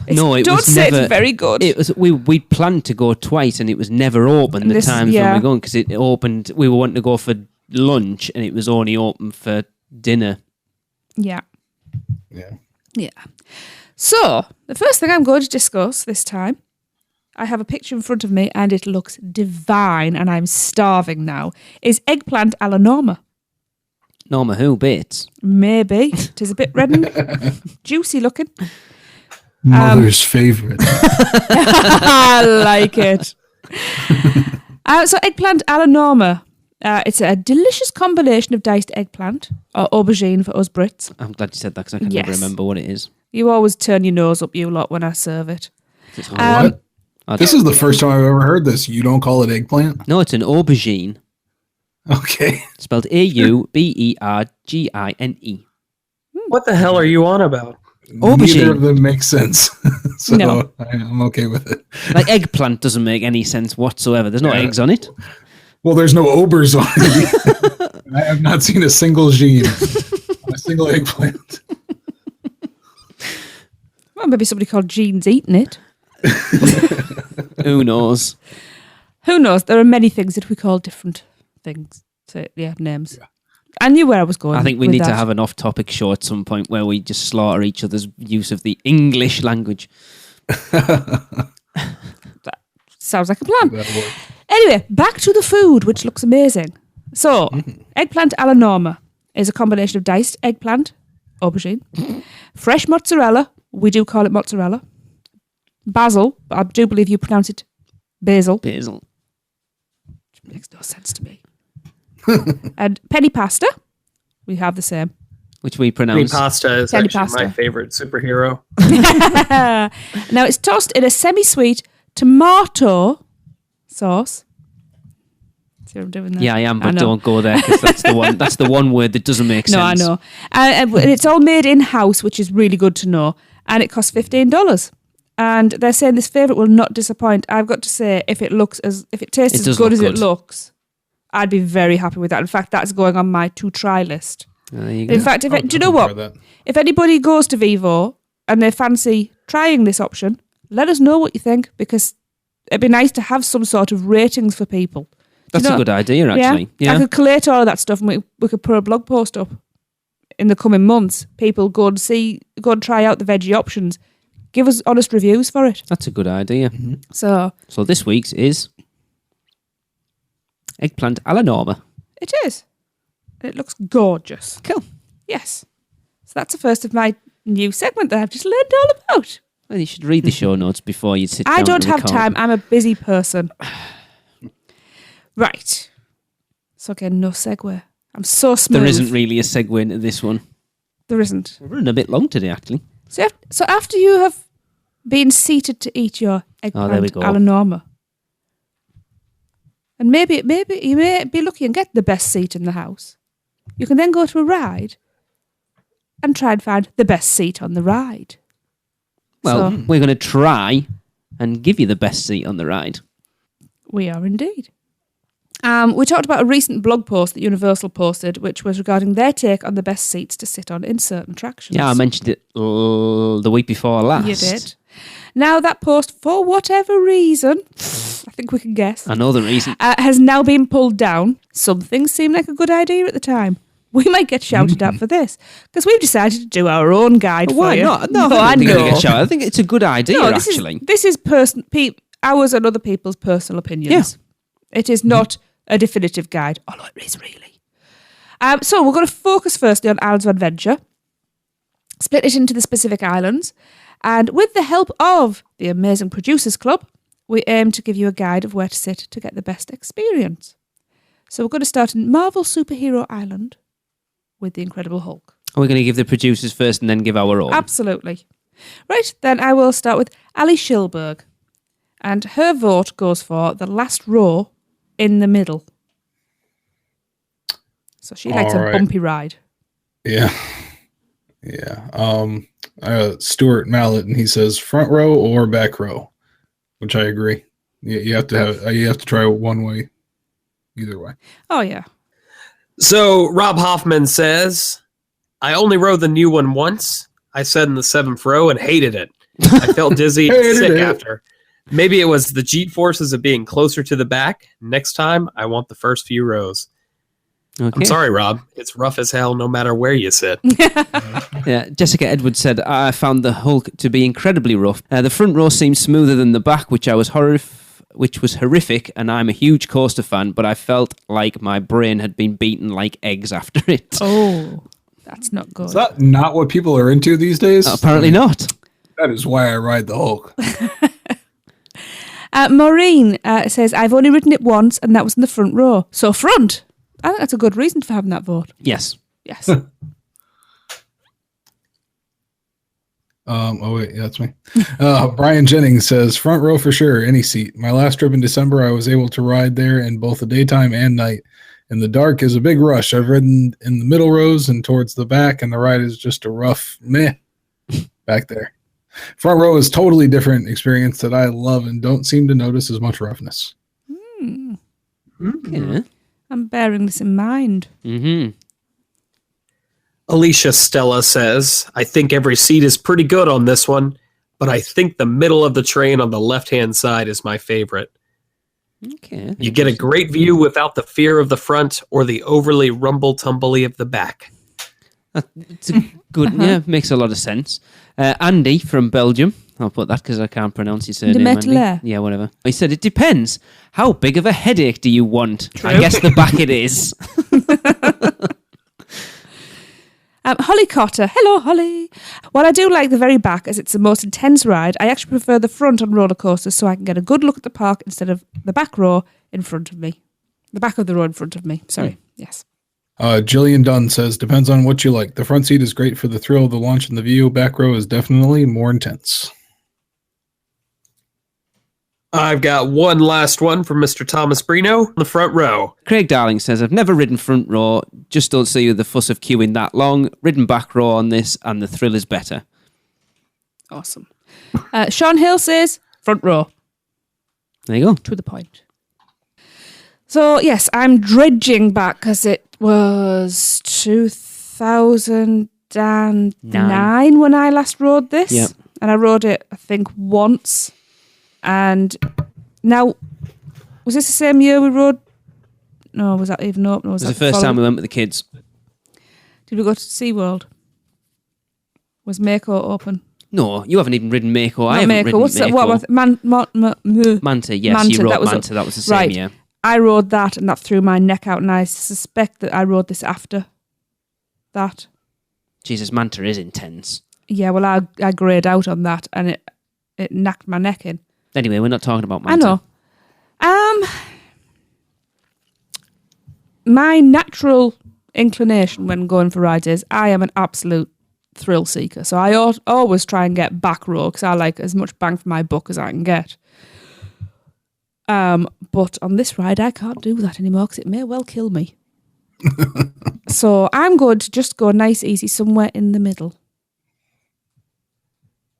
No, it don't was say never. it's very good. It was we planned to go twice, and it was never open. And The this- times yeah. when we were going, because it opened. We were wanting to go for lunch, and it was only open for dinner. Yeah. Yeah. Yeah. So, the first thing I'm going to discuss this time, I have a picture in front of me and it looks divine and I'm starving now, is eggplant a la Norma. Norma who Bates? Maybe. It is a bit red and juicy looking. Mother's favorite. I like it. So, eggplant a la Norma. It's a delicious combination of diced eggplant, or aubergine for us Brits. I'm glad you said that because I can Yes. never remember what it is. You always turn your nose up, you lot, when I serve it. It's What? This is the first time I've ever heard this. You don't call it eggplant? No, it's an aubergine. Okay. Spelled Aubergine. What the hell are you on about? Aubergine. Neither of them make sense. So No. I'm okay with it. Like eggplant doesn't make any sense whatsoever. There's no Yeah. eggs on it. Well, there's no obers on it. I have not seen a single gene on a single eggplant. Well, maybe somebody called Jean's eating it. Who knows? Who knows? There are many things that we call different things. So, yeah, names. Yeah. I knew where I was going. I think we with need to that. have an off-topic show at some point where we just slaughter each other's use of the English language. Sounds like a plan. That'll work. Anyway, back to the food, which looks amazing. So, eggplant a la Norma is a combination of diced eggplant, aubergine, fresh mozzarella, we do call it mozzarella, basil, but I do believe you pronounce it basil. Basil. Which makes no sense to me. And penny pasta, we have the same. Which we Penny pronounce. pasta is Penny actually pasta. my favorite superhero. Now, it's tossed in a semi-sweet tomato sauce. See what I'm doing there? Yeah, I am, I but know. don't go there because that's the one. That's the one word that doesn't make sense. No, I know. And it's all made in-house, which is really good to know. And it costs $15. And they're saying this favourite will not disappoint. I've got to say, if it tastes It as does good look as it good. looks, I'd be very happy with that. In fact, that's going on my to-try list. There you go. In fact, do you know what? If anybody goes to Vivo and they fancy trying this option, let us know what you think, because it'd be nice to have some sort of ratings for people. That's a good idea, actually. Yeah? I Yeah. could collate all of that stuff and we could put a blog post up in the coming months. People go and try out the veggie options. Give us honest reviews for it. That's a good idea. So So this week's is eggplant a la Norma. it is. And it looks gorgeous. Cool. Yes. So that's the first of my new segment that I've just learned all about. Well, you should read the show notes before you sit down I don't to have record. time. I'm a busy person. Right. So again, no segue. I'm so smooth. There isn't really a segue into this one. There isn't. We're running a bit long today, actually. So after you have been seated to eat your there we eggplant go. a la Norma, and maybe you may be lucky and get the best seat in the house, you can then go to a ride and try and find the best seat on the ride. Well, So, we're going to try and give you the best seat on the ride. we are indeed. We talked about a recent blog post that Universal posted, which was regarding their take on the best seats to sit on in certain attractions. Yeah, I mentioned it the week before last. You did. Now that post, for whatever reason, I think we can guess, I know the reason. has now been pulled down. Some things seemed like a good idea at the time. We might get shouted at for this because we've decided to do our own guide for Why you. not? No, I I don't think know. you're gonna get shouted. I think it's a good idea, No, actually. this is ours and other people's personal opinions. It is not a definitive guide, although it is really. So we're going to focus firstly on Islands of Adventure, split it into the specific islands, and with the help of the amazing Producers Club, we aim to give you a guide of where to sit to get the best experience. So we're going to start in Marvel Superhero Island with the Incredible Hulk. Are we going to give the producers first and then give our own? Absolutely. Right, then I will start with Ali Schilberg. And her vote goes for the last row in the middle. So she likes All a right. bumpy ride. Yeah. Stuart Mallet, and he says front row or back row, which I agree. You have to try one way, either way. Oh, yeah. So Rob Hoffman says, I only rode the new one once. I sat in the 7th row and hated it. I felt dizzy and Hated sick it. after. Maybe it was the G-forces of being closer to the back. Next time, I want the first few rows. Okay. I'm sorry, Rob. It's rough as hell no matter where you sit. Yeah, Jessica Edwards said, I found the Hulk to be incredibly rough. The front row seemed smoother than the back, which was horrific, and I'm a huge coaster fan, but I felt like my brain had been beaten like eggs after it. Oh, that's not good. Is that not what people are into these days? Apparently not. That is why I ride the Hulk. Maureen says, I've only ridden it once, and that was in the front row. So front. I think that's a good reason for having that vote. Yes. Yes. Oh wait, yeah, that's me. Brian Jennings says front row for sure, any seat. My last trip in December, I was able to ride there in both the daytime and night. In the dark is a big rush. I've ridden in the middle rows and towards the back, and the ride is just a rough meh back there. Front row is totally different experience that I love and don't seem to notice as much roughness. Okay. I'm bearing this in mind. Mm-hmm. Alicia Stella says, I think every seat is pretty good on this one, but I think the middle of the train on the left-hand side is my favorite. Okay. You get a great view without the fear of the front or the overly rumble-tumbly of the back. It's a good, yeah, makes a lot of sense. Andy from Belgium, I'll put that because I can't pronounce his surname. Demetler. Andy. Yeah, whatever. He said, it depends. How big of a headache do you want? I guess the back it is. Holly Cotter. Hello, Holly. While I do like the very back as it's the most intense ride, I actually prefer the front on roller coasters so I can get a good look at the park instead of the back row in front of me. The back of the row in front of me. Sorry. Yes. Jillian Dunn says, depends on what you like. The front seat is great for the thrill of the launch and the view. Back row is definitely more intense. I've got one last one from Mr. Thomas Brino, the front row. Craig Darling says, I've never ridden front row, just don't see the fuss of queuing that long. Ridden back row on this, and the thrill is better. Awesome. Sean Hill says, front row. There you go. To the point. So, yes, I'm dredging back because it was 2009 when I last rode this. Yep. And I rode it, I think, once. And now, was this the same year we rode? No, was that even open? Or was It was that the first time we went with the kids. Did we go to SeaWorld? Was Mako open? No, you haven't even ridden Mako. I Not haven't Mako. ridden What's that? Mako. What? Manta, yes, Manta, you rode that was Manta. That was the same, right. yeah. I rode that and that threw my neck out, and I suspect that I rode this after that. Jesus, Manta is intense. Yeah, well, I greyed out on that, and it knocked my neck in. Anyway, we're not talking about Manta. I know. my natural inclination when going for rides is I am an absolute thrill seeker. So I always try and get back row because I like as much bang for my buck as I can get. But on this ride, I can't do that anymore because it may well kill me. So I'm going to just go nice, easy, somewhere in the middle.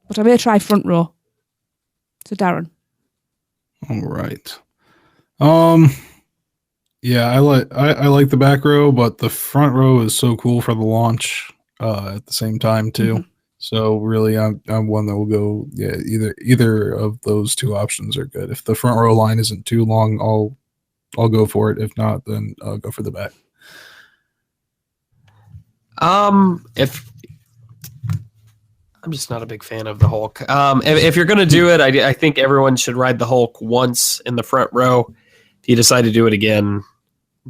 But I may try front row. So Darren. All right. Yeah, I like the back row, but the front row is so cool for the launch at the same time too. Mm-hmm. So really, I'm one that will go. Yeah, either of those two options are good. If the front row line isn't too long, I'll go for it. If not, then I'll go for the back. If I'm just not a big fan of the Hulk. If you're gonna do it, I think everyone should ride the Hulk once in the front row. If you decide to do it again,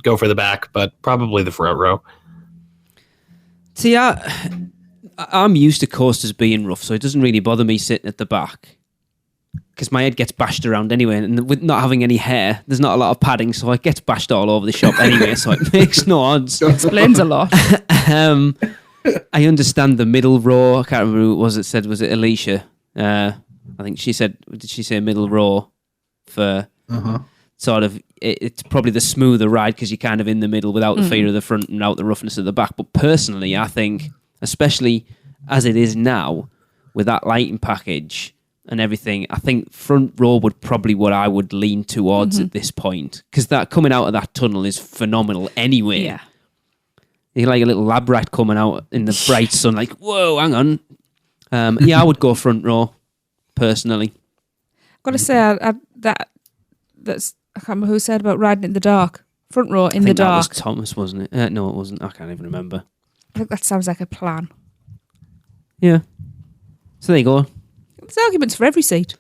go for the back, but probably the front row. See, I'm used to coasters being rough, so it doesn't really bother me sitting at the back because my head gets bashed around anyway, and with not having any hair, there's not a lot of padding, so it gets bashed all over the shop anyway, so it makes no odds. Explains a lot. I understand the middle row. I can't remember who it was that said, was it Alicia? I think she said, did she say middle row for sort of, it's probably the smoother ride because you're kind of in the middle without the fear of the front and out the roughness of the back. But personally, I think, especially as it is now, with that lighting package and everything, I think front row would probably what I would lean towards at this point. Because that coming out of that tunnel is phenomenal anyway. Yeah. You're like a little lab rat coming out in the bright sun, like, whoa, hang on. Yeah, I would go front row, personally. I've got to say, that's I can't remember who said about riding in the dark. Front row in the dark. That was Thomas, wasn't it? No, it wasn't. I can't even remember. I think that sounds like a plan. Yeah. So there you go. There's arguments for every seat,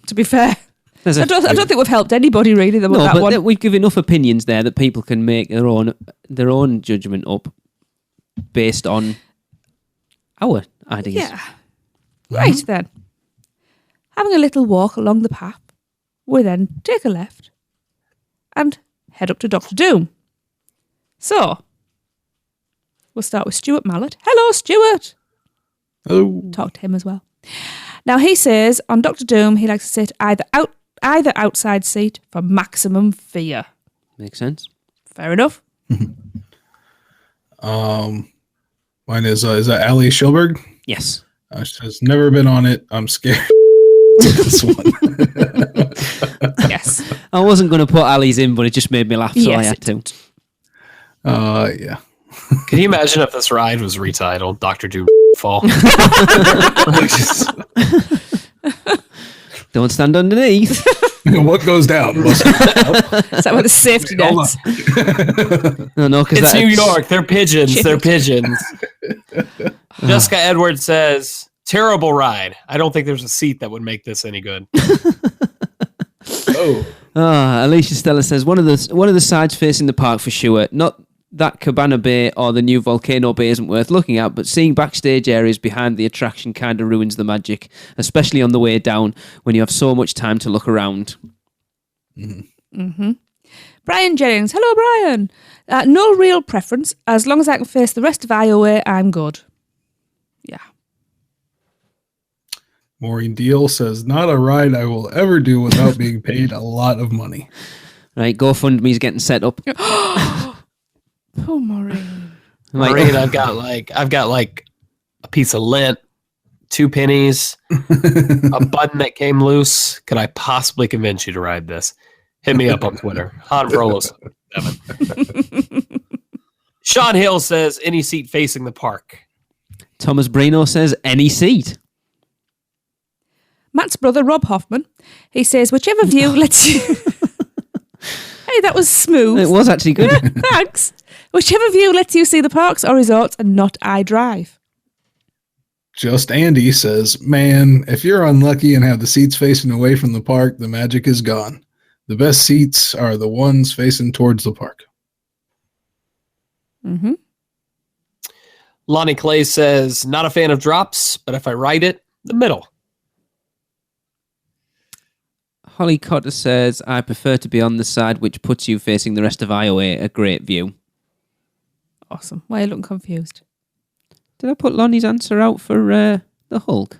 to be fair. I don't think we've helped anybody really. That one. We've given enough opinions there that people can make their own judgment up based on our ideas. Yeah. Right then. Having a little walk along the path, we then take a left and head up to Dr. Doom. So, we'll start with Stuart Mallett. Hello, Stuart. Hello. Talk to him as well. Now, he says on Dr. Doom, he likes to sit either outside seat for maximum fear. Makes sense. Fair enough. Mine is that Ali Schilberg? Yes. She says, never been on it. I'm scared. This one. Yes. I wasn't going to put Ali's in, but it just made me laugh, so I had to. Yeah. Can you imagine if this ride was retitled Dr. Doom Fall? Don't stand underneath. What goes down? Is that where the safety nets? No, because it's New York. They're pigeons. They're pigeons. Jessica Edwards says, terrible ride. I don't think there's a seat that would make this any good. Alicia Stella says, one of the sides facing the park for sure. Not that Cabana Bay or the new Volcano Bay isn't worth looking at, but seeing backstage areas behind the attraction kind of ruins the magic, especially on the way down when you have so much time to look around. Brian Jennings. Hello, Brian. No real preference. As long as I can face the rest of Iowa, I'm good. Yeah. Maureen Deal says, not a ride I will ever do without being paid a lot of money. Right, GoFundMe's getting set up. Poor Maureen. Maureen, I've got like a piece of lint, 2 pennies, a button that came loose. Could I possibly convince you to ride this? Hit me up on Twitter. Han Frolos. Sean Hill says any seat facing the park. Thomas Brino says any seat. Matt's brother, Rob Hoffman, he says whichever view lets you... Hey, that was smooth. It was actually good. Thanks. Whichever view lets you see the parks or resorts and not iDrive. Just Andy says, man, if you're unlucky and have the seats facing away from the park, the magic is gone. The best seats are the ones facing towards the park. Lonnie Clay says, not a fan of drops, but if I ride it, the middle. Holly Cotter says, I prefer to be on the side which puts you facing the rest of Iowa, a great view. Awesome. Why are you looking confused? Did I put Lonnie's answer out for the Hulk?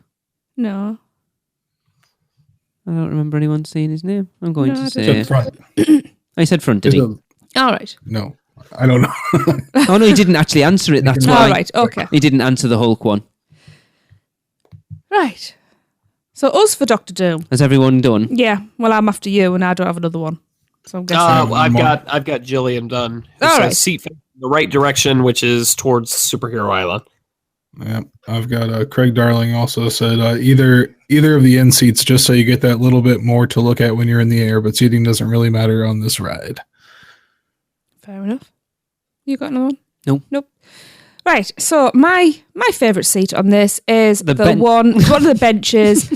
No. I don't remember anyone saying his name. I'm going No, to I say... Front. I said front, did he? All right. No, I don't know. Oh, no, he didn't actually answer it. That's why. All right. Okay. He didn't answer the Hulk one. Right. So us for Doctor Doom. Has everyone done? Yeah. Well, I'm after you, and I don't have another one. So I'm guessing. I've got Jillian done. It All says right. seat facing the right direction, which is towards Superhero Island. Yeah, I've got Craig Darling also said either of the end seats, just so you get that little bit more to look at when you're in the air, but seating doesn't really matter on this ride. Fair enough. You got another one? Nope. Right. So my favourite seat on this is The one of the benches.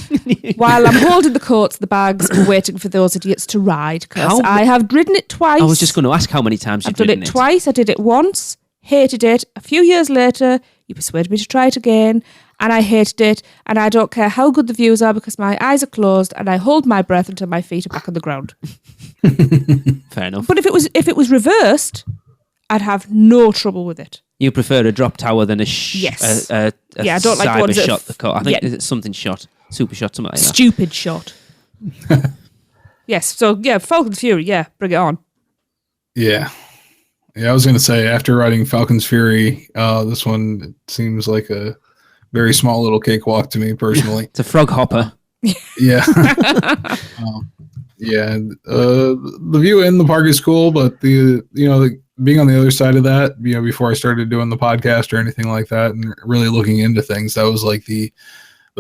While I'm holding the coats, the bags, and waiting for those idiots to ride. Because I have ridden it twice. I was just going to ask how many times I've you've done ridden it twice. I did it once, hated it. A few years later, you persuaded me to try it again, and I hated it. And I don't care how good the views are because my eyes are closed and I hold my breath until my feet are back on the ground. Fair enough. But if it was reversed, I'd have no trouble with it. You prefer a drop tower than a Yes. a Yeah, I don't like cyber ones that shot. I think yeah. it's something shot, super shot, something like that. Stupid shot. Yes. So yeah, Falcon's Fury. Yeah, bring it on. Yeah. I was going to say, after riding Falcon's Fury, this one seems like a very small little cakewalk to me personally. It's a frog hopper. Yeah. The view in the park is cool, but being on the other side of that, before I started doing the podcast or anything like that and really looking into things, that was like the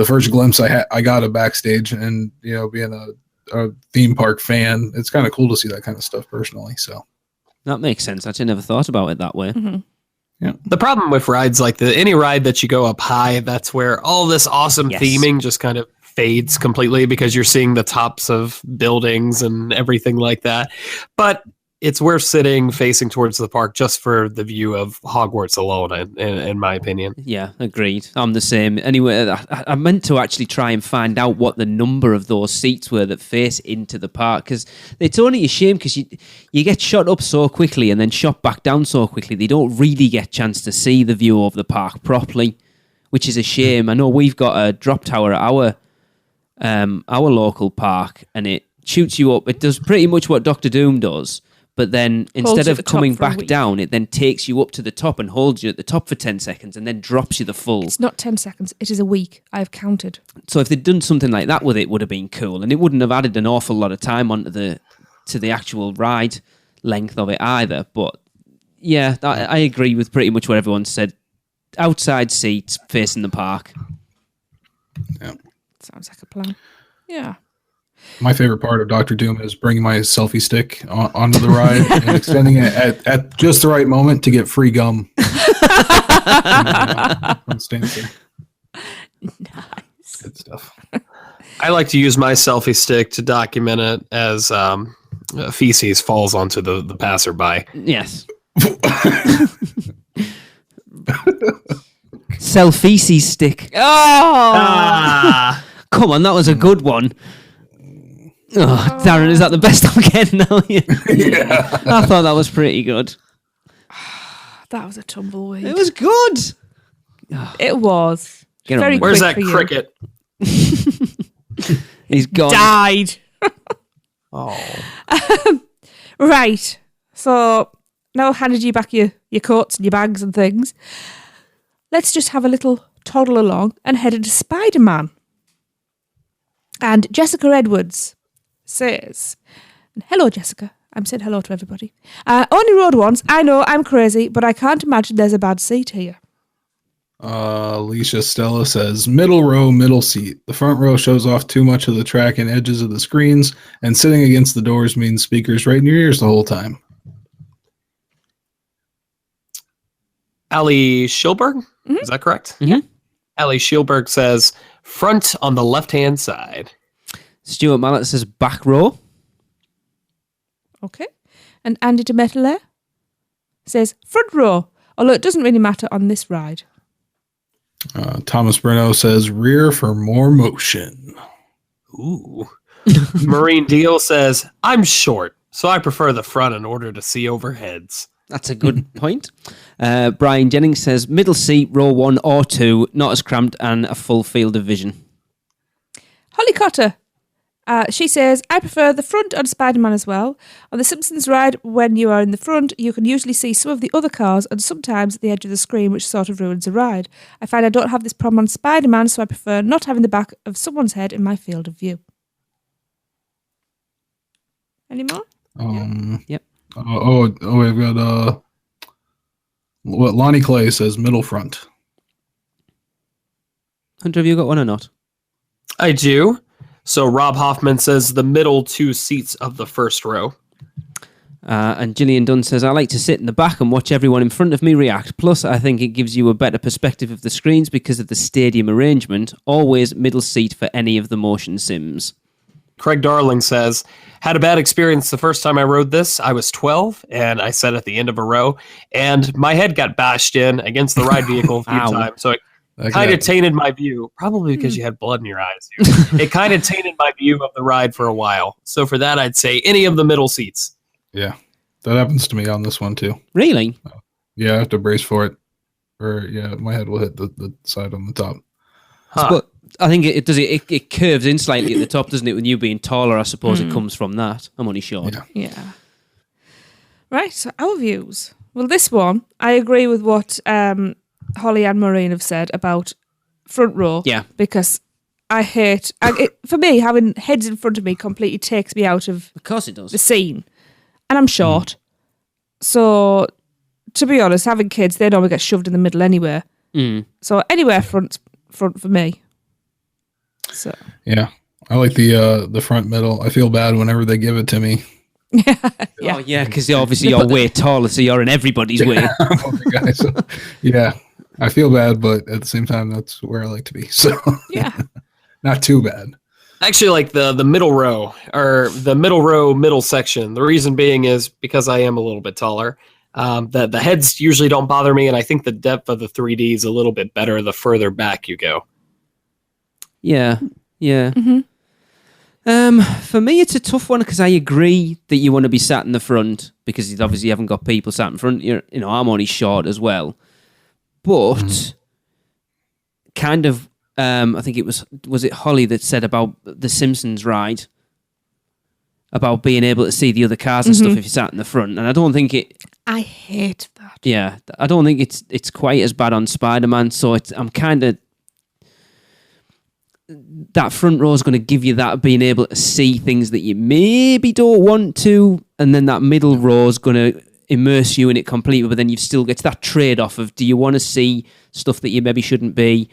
first glimpse I got of backstage, and being a theme park fan, it's kind of cool to see that kind of stuff personally. So That makes sense. I actually never thought about it that way. Mm-hmm. yeah. The problem with rides like any ride that you go up high, that's where all this awesome Yes. theming just kind of fades completely because you're seeing the tops of buildings and everything like that. But it's worth sitting facing towards the park just for the view of Hogwarts alone, in my opinion. Yeah, agreed. I'm the same. Anyway, I meant to actually try and find out what the number of those seats were that face into the park, because it's only a shame because you get shot up so quickly and then shot back down so quickly. They don't really get a chance to see the view of the park properly, which is a shame. I know we've got a drop tower at our local park, and it shoots you up. It does pretty much what Doctor Doom does. But then instead you at of the top coming for a back week. down, it then takes you up to the top and holds you at the top for 10 seconds and then drops you the full. It's not 10 seconds. It is a week. I've counted. So if they'd done something like that with it, would have been cool. And it wouldn't have added an awful lot of time onto the actual ride length of it either. But yeah, I agree with pretty much what everyone said. Outside seats facing the park. Yeah. Sounds like a plan. Yeah. My favorite part of Doctor Doom is bringing my selfie stick onto the ride and extending it at just the right moment to get free gum. From Stanley. Nice. Good stuff. I like to use my selfie stick to document it as feces falls onto the passerby. Yes. Selfie stick. Oh! Come on, that was a good one. Oh, Darren, is that the best I'm getting now? Yeah. I thought that was pretty good. That was a tumbleweed. It was good. It was. Get on Very with it. Where's quick that for you. cricket? He's gone. Died. Oh. Right. So now I've handed you back your coats and your bags and things. Let's just have a little toddle along and head into Spider-Man. And Jessica Edwards says, hello, Jessica. I'm saying hello to everybody. Only rode once. I know, I'm crazy, but I can't imagine there's a bad seat here. Alicia Stella says, middle row, middle seat. The front row shows off too much of the track and edges of the screens, and sitting against the doors means speakers right in your ears the whole time. Ali Schilberg? Is that correct? Mhm. Ali Schilberg says, front on the left-hand side. Stuart Mallet says back row. Okay. And Andy DeMetale says front row, although it doesn't really matter on this ride. Thomas Breno says rear for more motion. Ooh. Marine Deal says, I'm short, so I prefer the front in order to see overheads. That's a good point. Brian Jennings says, middle seat, row 1 or 2, not as cramped and a full field of vision. Holly Cotter. She says, I prefer the front on Spider-Man as well. On the Simpsons ride, when you are in the front, you can usually see some of the other cars and sometimes at the edge of the screen, which sort of ruins the ride. I find I don't have this problem on Spider-Man, so I prefer not having the back of someone's head in my field of view. Any more? Yep. We've got what Lonnie Clay says, middle front. Hunter, have you got one or not? I do. So Rob Hoffman says the middle 2 seats of the first row. And Gillian Dunn says, I like to sit in the back and watch everyone in front of me react. Plus, I think it gives you a better perspective of the screens because of the stadium arrangement. Always middle seat for any of the motion sims. Craig Darling says, had a bad experience the first time I rode this. I was 12, and I sat at the end of a row, and my head got bashed in against the ride vehicle a few times. So it kind of tainted my view, probably because you had blood in your eyes. It kind of tainted my view of the ride for a while. So for that, I'd say any of the middle seats. Yeah, that happens to me on this one too. Really? Yeah, I have to brace for it. Or yeah, my head will hit the side on the top. But I think it curves in slightly at the top, doesn't it? With you being taller, I suppose it comes from that. I'm only short. Yeah. Right, so our views. Well, this one, I agree with what Holly and Maureen have said about front row. Yeah. Because I hate... for me, having heads in front of me completely takes me out of course it does. The scene. And I'm short. So, to be honest, having kids, they normally get shoved in the middle anywhere. So anywhere front for me. So yeah, I like the front middle. I feel bad whenever they give it to me. Yeah. Oh, yeah, because obviously you're way taller, so you're in everybody's way. Yeah, I feel bad, but at the same time, that's where I like to be. So yeah, not too bad. Actually, like the middle row or the middle section. The reason being is because I am a little bit taller. The heads usually don't bother me, and I think the depth of the 3D is a little bit better the further back you go. Yeah. Mm-hmm. For me, it's a tough one because I agree that you want to be sat in the front because you obviously haven't got people sat in front. I'm only short as well, but kind of. I think it was it Holly that said about the Simpsons ride about being able to see the other cars and stuff if you sat in the front, and I don't think it. I hate that. Yeah, I don't think it's quite as bad on Spider-Man. So I'm kind of. That front row is going to give you that being able to see things that you maybe don't want to, and then that middle row is going to immerse you in it completely, but then you've still got that trade-off of do you want to see stuff that you maybe shouldn't be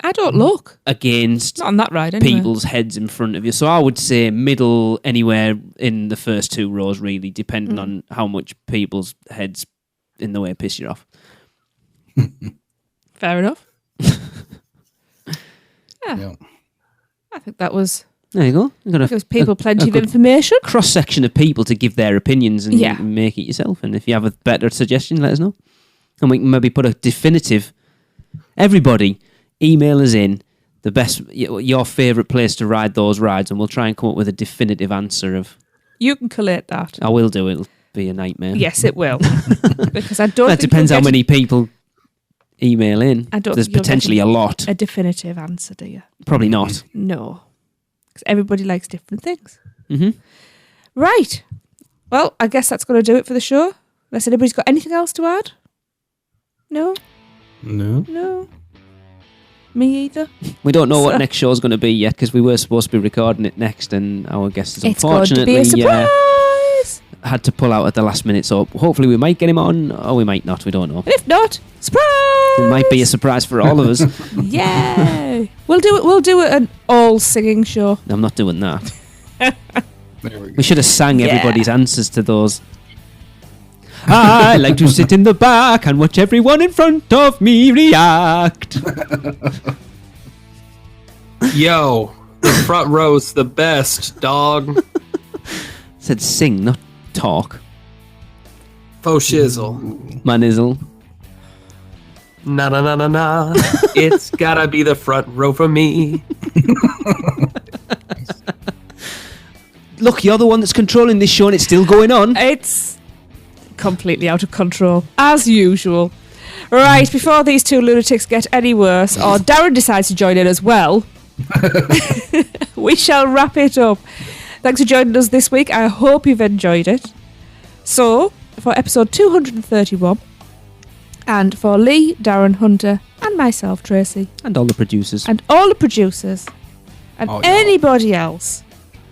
I don't look against not on that ride anyway. People's heads in front of you. So I would say middle anywhere in the first 2 rows, really, depending on how much people's heads in the way piss you off. Fair enough. Yeah. I think that was... There you go. Gives people plenty of information. Cross-section of people to give their opinions and make it yourself. And if you have a better suggestion, let us know. And we can maybe put a definitive... Everybody, email us in the best, your favourite place to ride those rides, and we'll try and come up with a definitive answer of... You can collate that. I will do. It'll be a nightmare. Yes, it will. Because I don't It depends how many people email in. There's potentially a lot. A definitive answer, do you? Probably not. No. Because everybody likes different things. Mm-hmm. Right. Well, I guess that's going to do it for the show. Unless anybody's got anything else to add? No? No. Me either. We don't know what next show's going to be yet because we were supposed to be recording it next, and our guest has it's going to be unfortunately a surprise. Had to pull out at the last minute. So hopefully we might get him on, or we might not. We don't know. And if not, surprise! It might be a surprise for all of us. Yay! We'll do an all singing show. I'm not doing that. There we go. We should have sang everybody's answers to those. I like to sit in the back and watch everyone in front of me react. Yo, the front row's the best, dog. Said sing, not talk. Faux shizzle. My nizzle. Na na na na na. It's gotta be the front row for me. look, you're the one that's controlling this show and it's still going on. It's completely out of control, as usual. Right, before these two lunatics get any worse, or Darren decides to join in as well, we shall wrap it up. Thanks for joining us this week. I hope you've enjoyed it. So, for episode 231, and for Lee, Darren, Hunter, and myself, Tracy, And all the producers. and all the producers, and anybody else,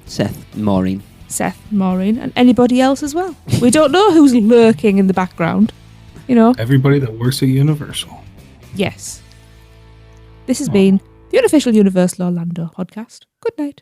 Seth, Maureen. Seth, Maureen, and anybody else as well. We don't know who's lurking in the background, you know. Everybody that works at Universal. Yes. This has been the unofficial Universal Orlando podcast. Good night.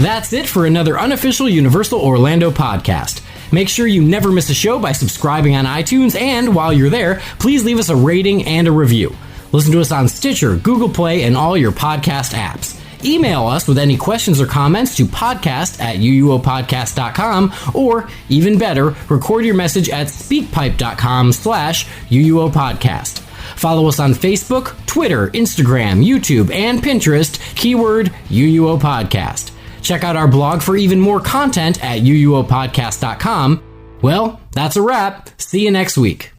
That's it for another unofficial Universal Orlando podcast. Make sure you never miss a show by subscribing on iTunes, and while you're there, please leave us a rating and a review. Listen to us on Stitcher, Google Play, and all your podcast apps. Email us with any questions or comments to podcast@uuopodcast.com, or even better, record your message at speakpipe.com/uuopodcast. Follow us on Facebook, Twitter, Instagram, YouTube, and Pinterest, keyword UUO Podcast. Check out our blog for even more content at uuopodcast.com. Well, that's a wrap. See you next week.